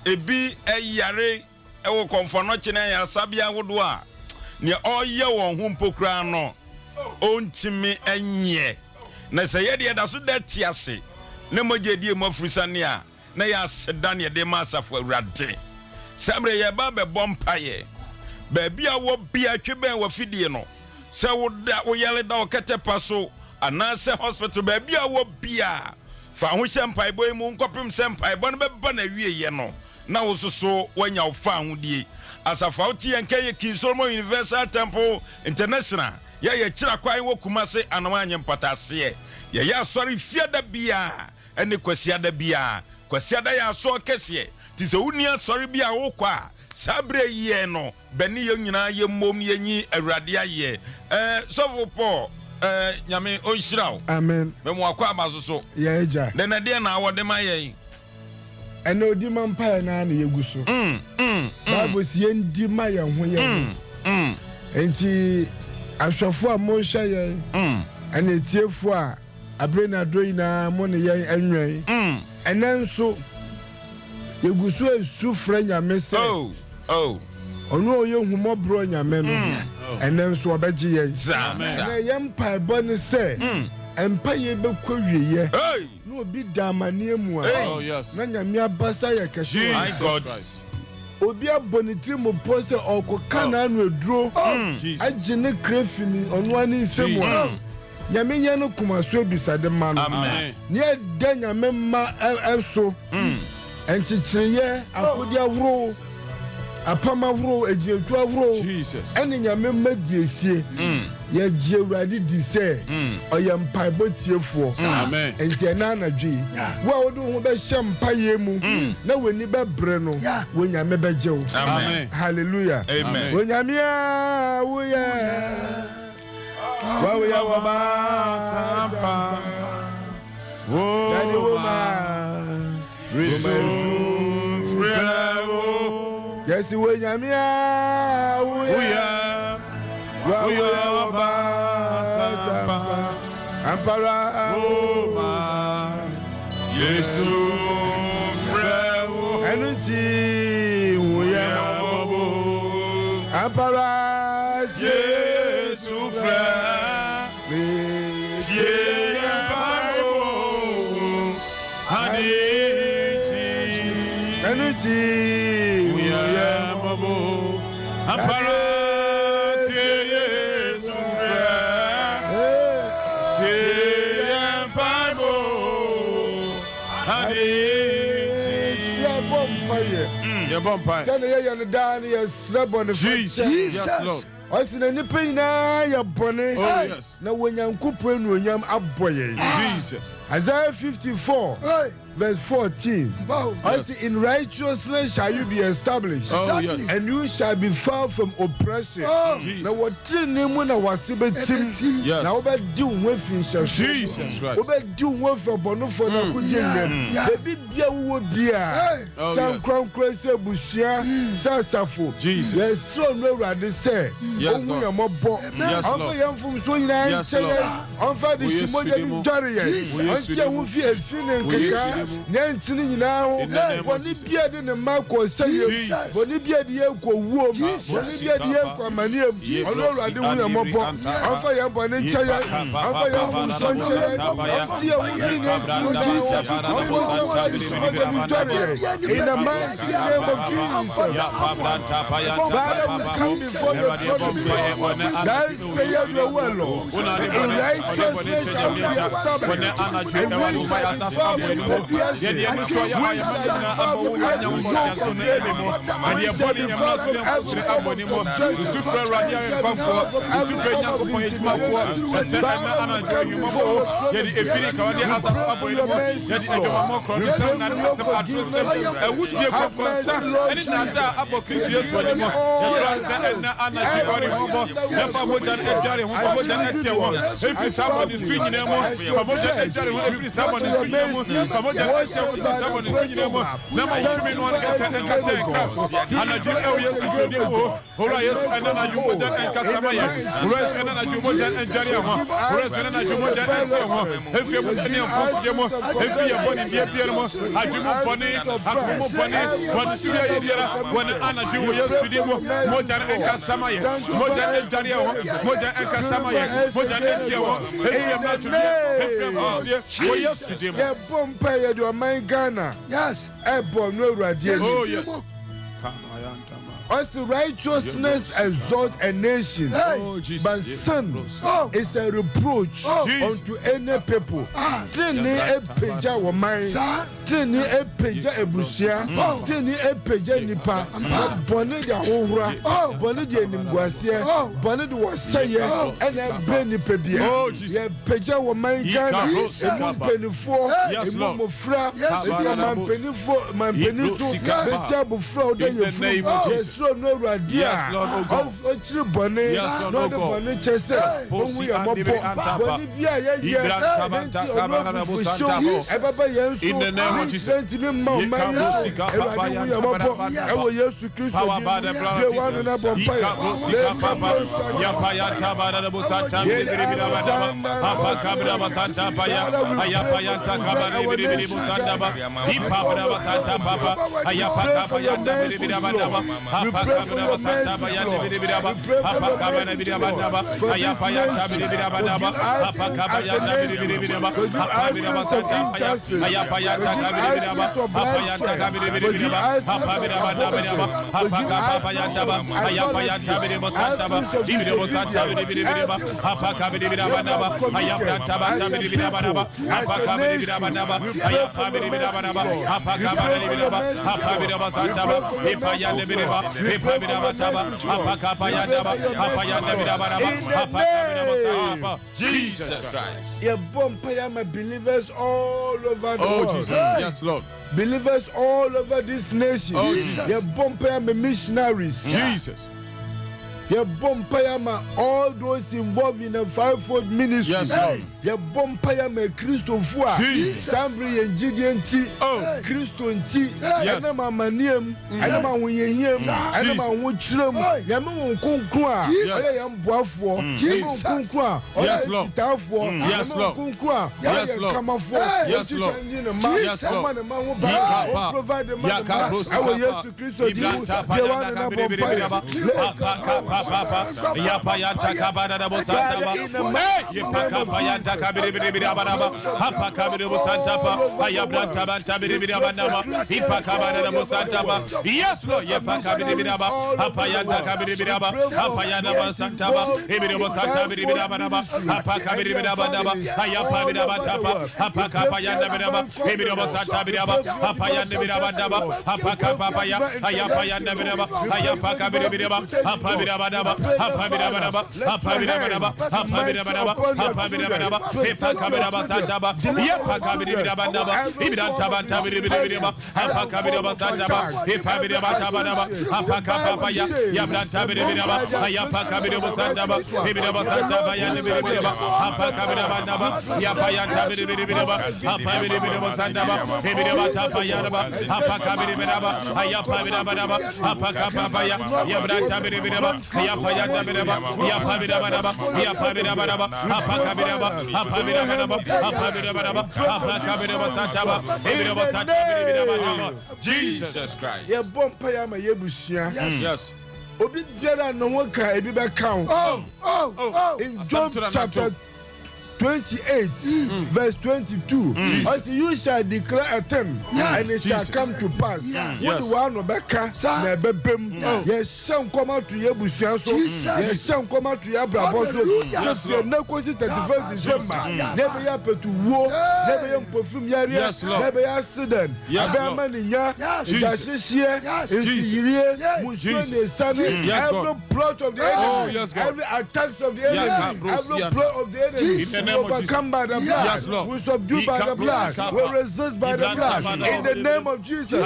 S8: ebi eyare ewo konfono kine ya sabia wodo a ne oye won hu mpokra no ontimi enye na se ye de da so da tiase ne mogedie mafurisa ne a na ya seda ne de masafo awurade samre ye ba be bompaye ba bia wo bia tweben wo fidie no se wo da wo yele da wo ketepa so ana se hospital ba bia wo bia fa ho sempai boy mu nkopim sempai bo no be ba na wieye no na wo soso wanya wo fa ho die asafauti enke Kinsolmo Universal Temple International ye kira kwai wo kumase anawanye mpatase ye asori fiada bia ene kwasiada bia kwasiada ya so kese ti se uni asori bia wo kwa sabre ye no beni ye nyina ye mom ye nyi awrade aye sofo po nyame onhyiraw
S11: amen
S8: memo akwa amasoso
S11: ye eja
S8: na de na awode maye
S11: ene odi mampa na na yeguso Bible si endi ma ye ho ye enti asofo a mo hwa ye ene tiefo a abre na do ina mo ne ye anwen ene nso yeguso esu fra nyame se ono oye humo bro nyame no ene nso obeji ye na ye mpa bo ne se empa ye be kwawiye no obi damane mu a na nyame abasa ye kesho
S8: my God
S11: obi abonitri mo pose okoka na anu eduro agine krefini ono ani semu a nyame ye no kumaso bisade ma no
S8: amen
S11: ne da nyame ma eso enchichiriye akodi awro apama awro ejietu awro
S10: Jesus
S11: ene nyame madiesie ye gie urade di se oyempa botiefo
S10: amen
S11: enti na anadwi wo wodo ho be hyempaye mu na weni be bre no wo nyame be jewo
S8: amen
S11: hallelujah
S8: amen
S11: wo nyame a wo ya wa ya wa ba tampa wo dani wo ma yes wo nyame a wo ya wa ya ba tampa ampara
S8: o ma Yesu frewo
S11: enuti wo ya
S8: bo
S11: ampara
S8: Yesu frewo tie babo ani
S11: enuti wo ya
S8: babo ampara tie Yesu frewo tie babo ani
S11: ya bompaye
S10: ya bompa
S11: sene ye ne dan ye srebo ne
S10: Jesus
S11: Osina nipa ina ya bone
S10: yes
S11: na wonyankopo enu onyam aboye
S10: Jesus
S11: Isaiah 54 verse 14. I say, in righteousness shall you be established, and you shall be far from oppression. Now what name na wasibe team? Now over do with Jesus Christ. Over do with for bono for na kujene. Baby bia wo bia. Sam crown crazy bushia. Sasafo. Jesus. Yes, so no rade say. Oh we are more bo. Anfa yam from so ina nche. Anfa di simoja ni jari. Anche wo fi efine nkeka. Nentini nyina ho. Boni bia de ne mako say. Boni bia de ekwo wuo. Boni bia de ekwo amaniam. Ono rade wo yam bo. Anfa yam boni nche. Anfa yam from so nche. Ti e wo ni nentini Jesus. Anfa di simoja ni jari. In the mighty name of Jesus. Father, we come before your throne. That say you well, Lord. In righteousness shall we be established. And we shall be far from oppression. We shall be far from every yoke of the enemy. We shall be far from every form of subjection. We shall be far from every form of intimidation. Father, we come before your throne. We pray for your mercy, Lord. We pray for your forgiveness. Have mercy, Lord Jesus. Yes. Oh, yes. As righteousness exalts a nation, but sin is a reproach unto any people. Tini epeja wamai, tini epeja ebusia, tini epeja nipa. Boni dia ohura, boni dia nimguasie, boni dia wasaye, ene beni pebia. Ye peja wamai Ghana, emu penifo, emu mufra, emu manpenifo, manpenifu, besia bufra ode yefu. No radia. Yes, Lord, oh God. Yes, Lord, oh God. In the name of Jesus. We pray for your mercy, Lord. We pray for Jesus Christ. Your bumpire believers all over the world. Jesus. Yes, Lord. Believers all over this nation. Your bumpire missionaries. Jesus. Your bumpire all those involved in the fivefold ministry. Yes, Lord. Your bumpire Christopher. Sambri and Gideonti. Christo and T. Anama Manium. Anama Winyam. Anama Wuchum. Yamu Kunkwa. Yam Buafo. Yamu Kunkwa. Yes, Lord. Yes, Lord. Kunkwa. Yes, Lord. Come for. Yes, Lord. Yes, Lord. Provide the man. I will use to Christo. Papa, Yapayata Kabada Bosantaba, Yapakapayata Kabiribirababa, Papa Kabiribu Santapa, Ayabranta Bantabiribirababa, Ipakabada Bosantaba, yes, Lord, Yapakabiribiraba, Apayata Kabiribiraba, Apayana Santaba, Ibiribo Santa Biribirababa, Apakabiribirababa, Ayapabirabatapa, Apakapayana Biraba, Ibiribo Santa Biraba, Apayana Birababa, Apakapaya, Ayapayana Biraba, Ayapakabiribiraba, Apabiraba.
S8: Jesus Christ.
S11: Ye bompa ya ma yebusia.
S2: Yes.
S11: Obi biara no wo ka ebi be count. In Job chapter 28 verse 22 as you shall declare a thing and it shall come to pass what the one obeka na bebem yes some come out to yebusia so yes some come out to yabrabo so just your na kosi 31st December never ya petu wo never ya perfume yare never ya accident aba maninya ijashishie insiriye musone sane every plot of the enemy every attacks of the enemy every plot of the enemy we overcome by the blood. Yes, Lord. We subdue by the blood. We resist by the blood. In the name of Jesus.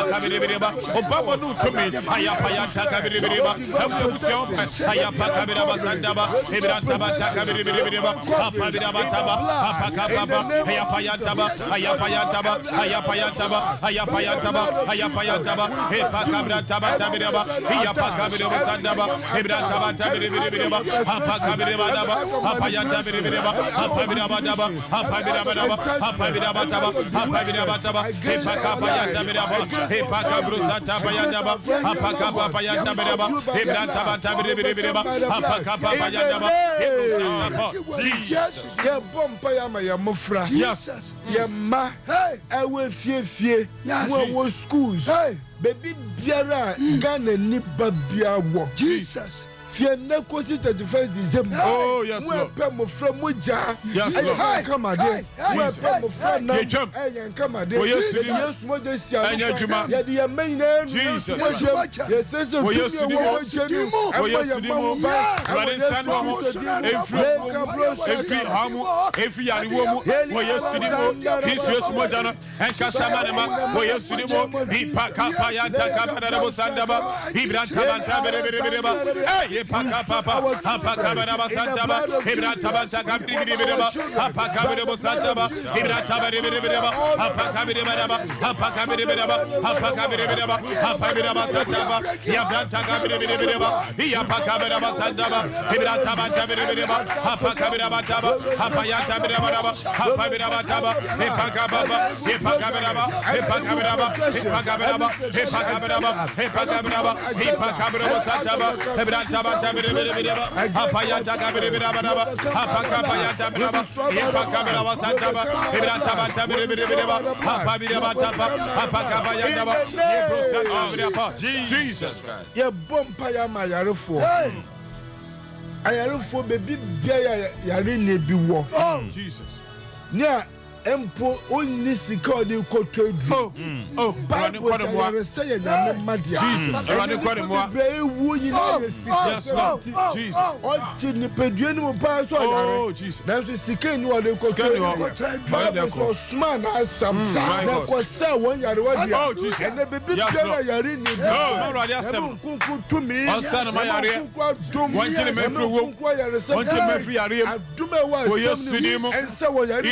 S2: Obama no to me. Ayapayata kabiribiriba. Ebusion ayapaka birabasandaba. Ebirantaba takabiribiriba. Apabirabataba. Apakababa. Ayapayataba. Ayapayataba. Ayapayataba. Ayapayataba. Ayapayataba. Epakabirantaba tabiraba. Ayapakabirabasandaba. Ebirantaba tabiribiriba. Apakabirabadaba. Apayatabiribiriba. Apabirabadaba. Apabirabadaba. Apabirabataba. Apabirabataba. Epakapayatabiraba. Epakabrusa tabayandaba. Apakapayatabiraba. Ebrantabatabiribiriba. Apakapayatababa.
S11: Jesus. Ye bompa ya ma ya mofra. Jesus. Ye ma ewe fie. Wo schools. Baby biara Ghana ni babia wo. Jesus. Fie na kosi 31st December.
S2: Oh yes Lord.
S11: We pe mo fra moja.
S2: Yes Lord.
S11: Come again. We pe mo fra na. Come again.
S2: Oh yes.
S11: Yes mo de sia.
S2: Ya
S11: de ya main na. Jesus. Yes yes.
S2: Oh yes. Oh yes. Brother san wo. Every hamu. Every yariwo mu. Oh yes. Kristo yes mo jana. Enkasa manema. Oh yes. Ipaka ya takabara bo sandaba. Ibranta banta bereba. Hey. Papa, Apakabara Santaba, Hibranta Kabiribireba, Apakabirebo Santaba, Hibranta Biribireba, Apakabireba, Apakabireba, Apakabireba, Apakabireba Santaba, Yabranta Kabiribireba, Yapakabireba Santaba, Hibranta Biribireba, Apakabireba Taba, Apayata Bireba, Apabireba Taba, Epakababa, Epakabireba, Epakabireba, Epakabireba, Epakabireba, Epakabireba, Epakabireba Santaba, Hibranta Apayata Kabiribiraba, Apakapayata Biraba, Epakabiraba Santaba, Hibranta Biribireba, Apabiraba, Apakapayata, Jesus Christ.
S11: Ye bompa ya ma yarefo. Ayarefo baby bia yare ne bi wo.
S2: Jesus.
S11: Nia empo onni sika odi koto edu. Bible say ya nyame madia.
S2: Jesus. Erade kware mo.
S11: Be wu yina ye sika.
S2: Jesus.
S11: Ochi ni pedue ni mo pa so yare.
S2: Oh Jesus.
S11: Na so sika ni odi koto edu. Bible man asam na ko say won yare wadi.
S2: Oh Jesus.
S11: Ene baby bia yare ni bi.
S2: Oh no asem.
S11: Kunku tumi.
S2: Onsan ma yare. Wantene mefru wo. Wantene mefru yare.
S11: Adume wa.
S2: Oh yes in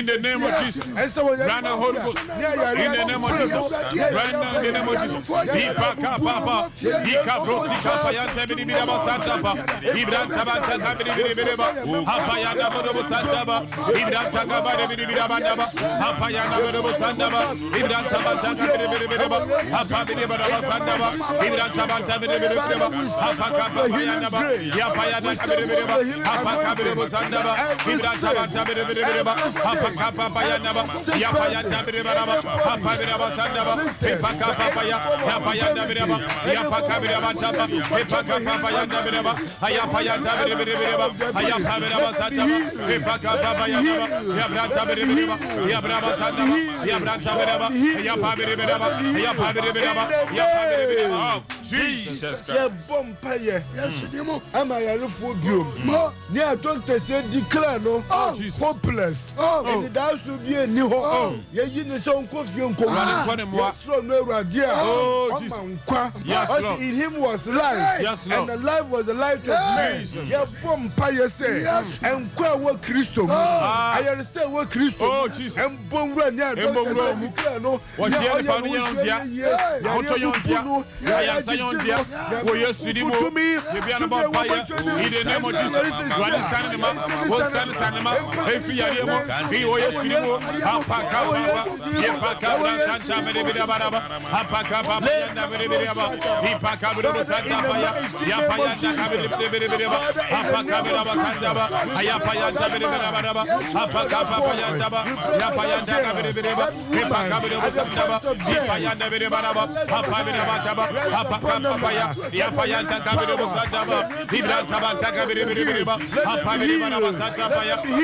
S2: the name of Jesus. Right now, Holy Ghost. In the name of Jesus. Right now, in the name of Jesus. Ipaka Papa. Ika Brosika Sayanta Bidibaba Santaba. Ibran Tabanta Kabidibaba. Hapayana Bodobo Santaba. Ibran Takaba Bidibaba. Hapayana Bodobo Santaba. Ibran Tabanta Kabidibaba. Hapabidibaba Santaba. Ibran Tabanta Bidibaba. Hapaka Payanaba. Yapayana Kabidibaba. Hapaka Bidibaba Santaba. Ibran Tabanta Bidibaba. Hapaka Payanaba.
S8: Yapayatabiraba, Yapayatabiraba, Papabiraba Sandaba, Pipaka Papaya, Yapayatabiraba, Yapakabiraba Taba, Pipaka Papayandabiraba, Ayapayatabiraba, Ayapabiraba Sandaba, Pipaka Papayandaba, Yabratabiraba, Yabraba Sandaba, Yabratabiraba, Yapabiraba, Yapabiraba, Yapabiraba. Jesus Christ.
S11: Bompire. Yes, am I a phobia? Near doctor said declare no hopeless. And it has to be a new home. Yin is on coffee and in him was life. Yes, and the life was the life of man. Yeah, Bompire say, and what Christo. I understand what Christo. And Bombra near declare no. What's the Yondia, who you see to me, you be about fire, in the name of Jesus, one Sanima, one Sanima, if you are he was Simo, Apaka, Yapaka, Santa Medibaba, Apaka,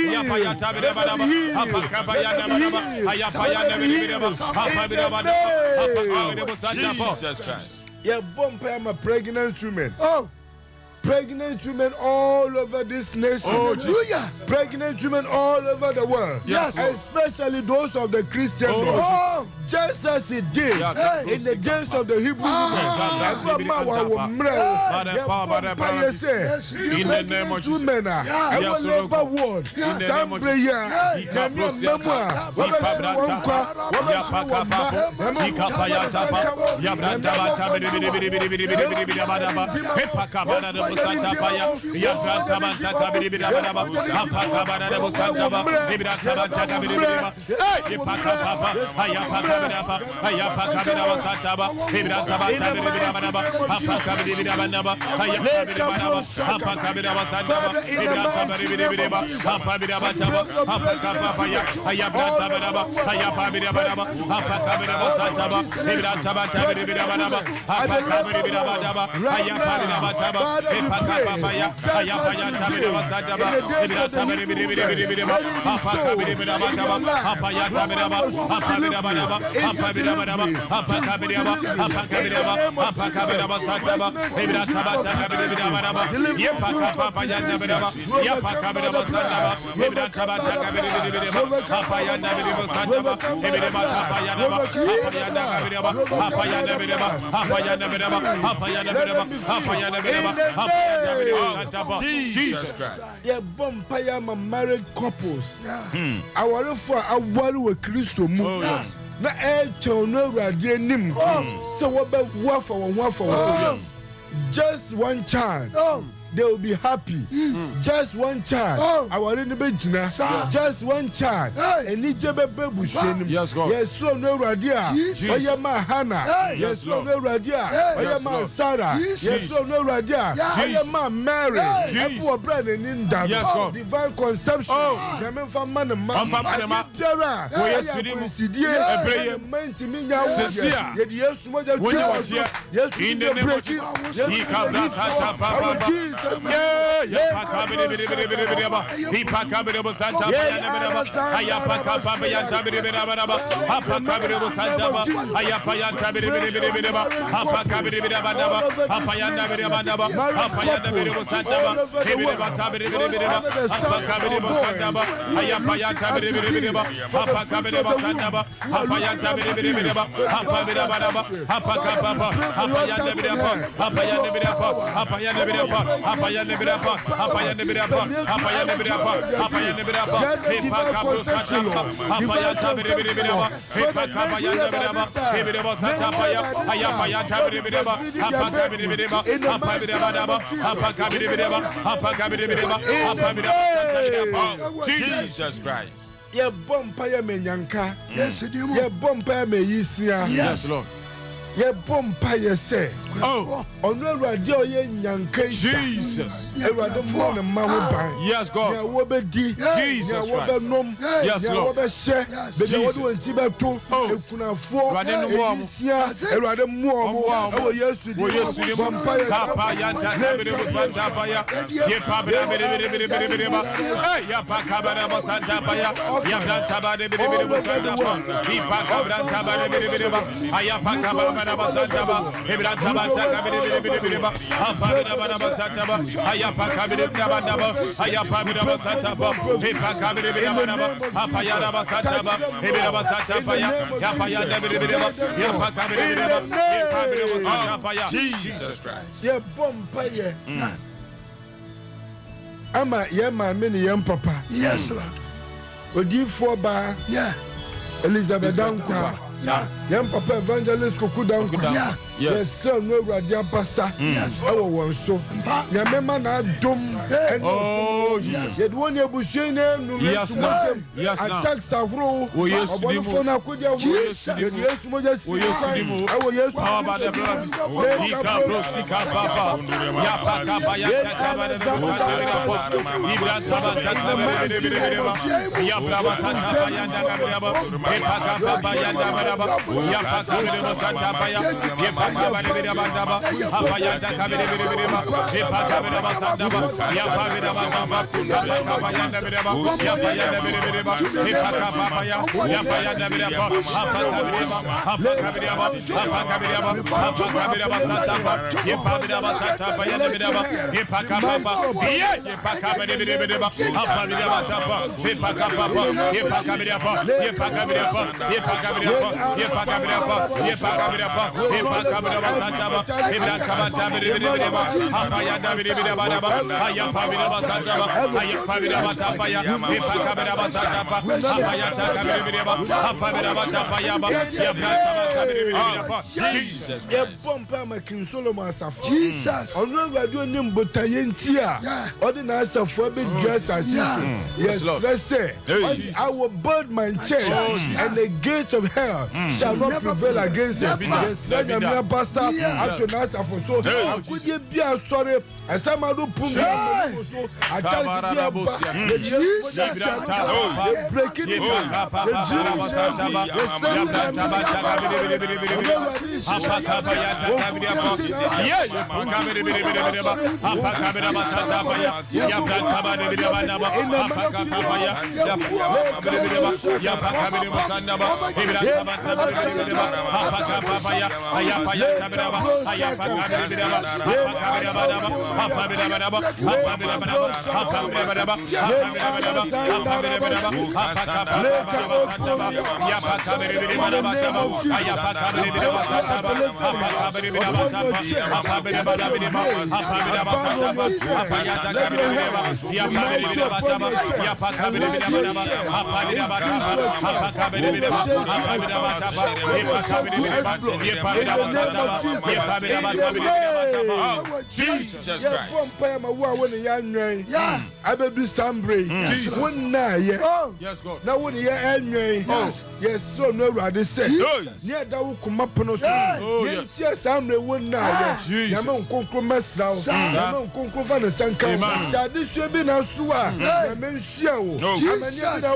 S11: Yapayatabiraba, Jesus Christ. Yeah, bumper, I'm a pregnant woman. Oh. Pregnant women all over this nation. Oh, pregnant women all over the world. Yes. Especially those of the Christian world. Just as it did in the days of the Hebrew women. In the name of Jesus.
S8: Satapaya, Yabranta Kabiribaba, Apakabana Santaba, Ibrata Kabiribaba, Ipakapa, Ayapakabinaba, Ayapakabinaba Sataba, Ibrata Kabiribaba, Apakabinaba, Ayapakabinaba, Apakabinaba Santaba, Ibrata Kabiribaba, Apabinaba, Apakapaya, Ayabrata Banaba, Ayapabinaba, Apakabinaba Santaba, Ibrata Kabiribaba, Apakabinaba, Ayapabinaba, Epakapaya, Ayapaya Tabina Sadaba, Ibra Tabiri, Apakabinaba, Apaya Tabinaba, Apabinaba, Apabinaba, Apakabinaba, Apakabinaba, Apakabinaba Sadaba, Ibra Tabata, Yapakapaya Tabinaba, Yapakabinaba Sadaba, Ibra Tabata, Apaya Tabinaba Sadaba, Ibra Tapaya Naba, Apaya Nabinaba, Apaya Nabinaba, Apaya Nabinaba, Apaya Nabinaba, Apaya Nabinaba. Jesus Christ.
S11: Yeah, bumpire my married couples. I want for a war with Christo move. Na no radianim. So what about one for just one child. They will be happy. Just one child. I want to be just one child. And it's a baby. Yes, God. Yes, so no radia. Oh, yeah, my Hannah. Yes, so no radia. Oh, yeah, my Sarah. Yes, so no radia. Oh, yeah, my Mary. Yes, bread and in that. Yes, God. Divine conception. Oh, I'm from Manama. I'm from Manama. Oh, yes, in the name of Jesus. Yeah, Apaya Nebirapa, Apaya Nebirapa, Apaya Nebirapa, Apaya Nebirapa, Epakabu Satapa, Apaya Tabiribiraba, Epakabaya Nebiraba, Sibiraba Satapaya, Ayapaya Tabiribiraba, Apakabiribiraba, Apabirabadaba, Apakabiribiraba, Apakabiribiraba, Apabiraba, Jesus Christ. Ye bumpire me nyanka. Yes, ye bumpire me yisia.
S8: Yes, Lord.
S11: ye bompa ye say oh ono awurade oye nyanka
S8: Jesus
S11: awurade mo ne ma ho ban
S8: yes God
S11: ya wo be di
S8: Jesus
S11: wo be nom
S8: yes
S11: ya wo be hye be de wo nti be to ekunafo
S8: awurade no mo
S11: awurade mo wo Yesu di bompa ye
S8: papa yanta bere santa baya ye pa bere ba ya pa ka bere santa baya ya branta bere santa ba ye pa ka branta bere ba aya pa ka bere santa ba e branta ba ta bere ba apa bere santa ba aya pa ka bere ba aya pa bere santa ba e pa ka bere ba apa ya ba santa ba e bere santa ba ya pa ya bere ba ya pa ka bere ba ye pa bere santa ba ya Jesus Christ
S11: ye bompa ye ama ye ma me ne ye papa yes sir odifo ba yeah Elizabeth Dankwa yeah papa evangelist Koku Dankwa yes sir no radio pastor yes awo won so ya me ma na dom
S8: oh Jesus
S11: ye do ne busu ne no
S8: yes
S11: attack sahuro
S8: o yesu di mo
S11: yesu mo just
S8: o yesu di mo
S11: awo yesu
S8: power by the blood ika brosika papa ya paka ba ya tata ba de ibra taba tata ba de ya braba tata ba ya daga braba e paka ba ya daga braba ya paka be de santa ba ya e paka ba de braba daba apa ya daga be de braba e paka be de santa ba ya pa be de daba paka ba ya daga braba ya pa ya de braba e paka ba ya pa ya de braba apa ka be de apa ka be de apa ka be de apa ka be de santa ba ye pa be de santa ba ya de braba e paka ba ye paka be de braba apa be de santa e paka ba ye paka be de apa ye paka be de apa ye paka be de apa ye paka be de apa ye paka be de apa ye paka be de santa ba e bra ka ba ta be de braba apa ya da be de braba aya pa be de santa ba aya pa be de santa ya e paka be de santa ba apa ya ta ka be de braba apa be de santa ya ba ye bra ka be de braba Jesus
S11: ye pompa ma kin Solomon asafo Jesus ono radio ni mbota ye ntia odi na asafo be dress as yes stress I will build my church and the gate of hell shall not prevail against it yes na pastor ato na asafo so akudie bia sorry asamadu pum so attack bia Jesus breaking it
S8: Jesus Christ. Yes, God.
S11: Now when you yes, so no rather say near that will come up on us. Yes, I'm the one now. Yaman compromise now. Yaman compromise and Sanka. This should be now. Sua, I mean, show. Jesus Christ.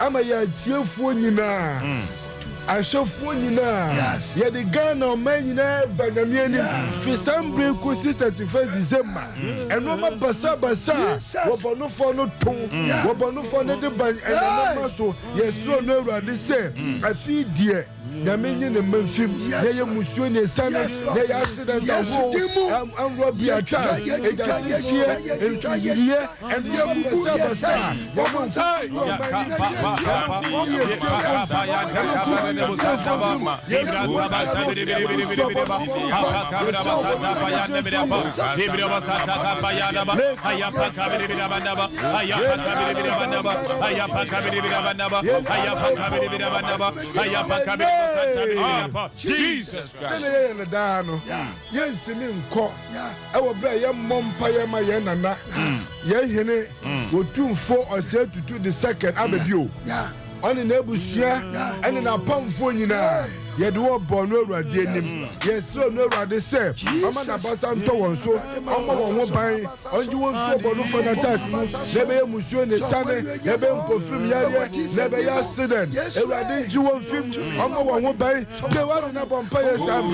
S11: ama ya tiefuo nyina ashofuo nyina ya de Ghana man nyina banyamiani fi sambre ko 31 December eno ma basa wobonofo no ton wobonofo no de ban enama so yeso no Awurade se afi die nyamenye ne manfim ye musuo ne sana ye accident amro biata ejasiye entuyiriye eno basa
S8: Jesus Christ.
S11: Yentimi nko ewo bra ye mompa ye ma ye nana ye hene otumfo Osei tutu the second abebio oni na ebusua eni na pamfo nyina ye de wo bo no Awurade anim ye so no Awurade se mama na basa nto won so omo won ho ban onji won so bo no for na tax ne be musuo ne sane ne be nkofim yare ne be accident Awurade nji won fim omo won ho ban ne wa na bompa ye sam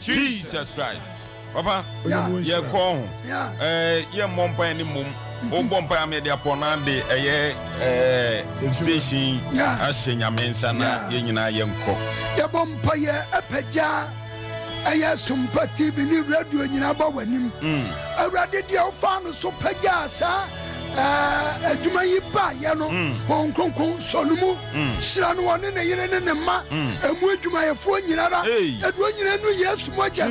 S8: Jesus Christ. Papa, ye call ye mompa any mum. Bompa me de upon de station ashenya mensa na ye nyina ye nko.
S9: Ye bompa ye apaja aya Sompa TV ni radio nyina ba wanim. Awurade de ofa no so paja sa adwuma yi ba ye no honkonkon sonumu hira no woni ne yire ne ma emu adwuma ye fo nyina ra edu nyina no Yesu moja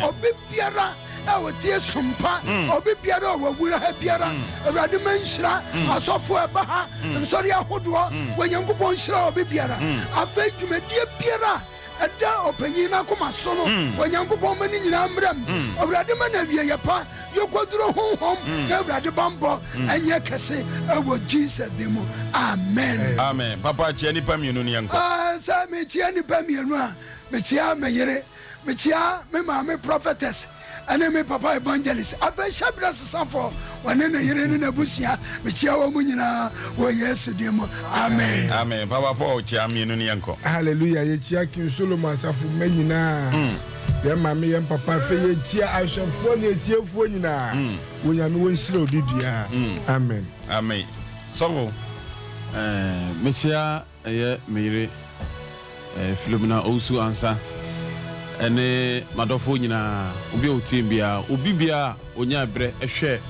S9: obibiara awotie Sompa obibiara owura ha biara Awurade manhira asofo eba ha nsori ahodo wanyankopon hira obibiara afa dwumadie biara ada opanyina koma so no wanyankopon mani nyina mram Awurade mana wie yepa yokoduro honhom na Awurade bambo enye kese ewo Jesus demo amen
S8: amen papa chia nipa mienu ne yanko
S9: sa me chia nipa mienu a me chia me yere me chia me mama prophetess ane me papa evangelist afa shabra safo wane na yere ne nabusia me chia wo munyina wo Yesu demo amen
S8: amen papa Paul chia mienu ne yanko
S11: hallelujah ye chia kin Solomon asafu manyina ye mama ye papa fe ye chia ahwefo ne tiefo nyina wo nyame wo nsira odidua amen
S8: amen so
S12: me chia ye mire Philomena Osu ansa ene madofo nyina obi otim bia obi bia onya bre ehwe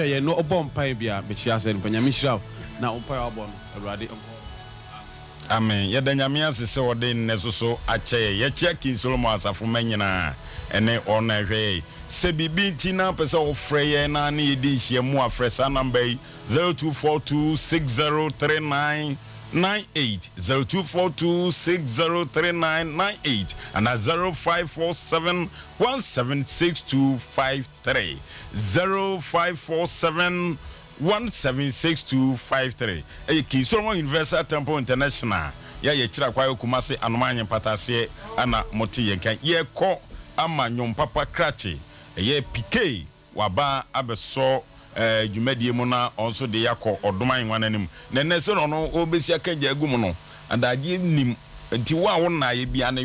S12: ye no obompan bia me chia se mpanya me hira na ompan abo no Awurade
S8: amen ye da nyame asese wode nnesoso ache ye chia kin Solomon asafo manyina ene ona ehwe se bibi ntina pese ofre ye na na yedi hie mu afresa number 0242603998 0242603998 and at 0547176253 0547176253 Eki Solomon Universal Temple International ya ye chira kwa Kumasi anomanye patase ana moti yenkan ye ko ama nyom papa krachi ye PK waba abeso dwumadie mu na onso de yakọ odoman wananim na nese no obesi akaja agum no adagye nim nti wa wo na ye bia na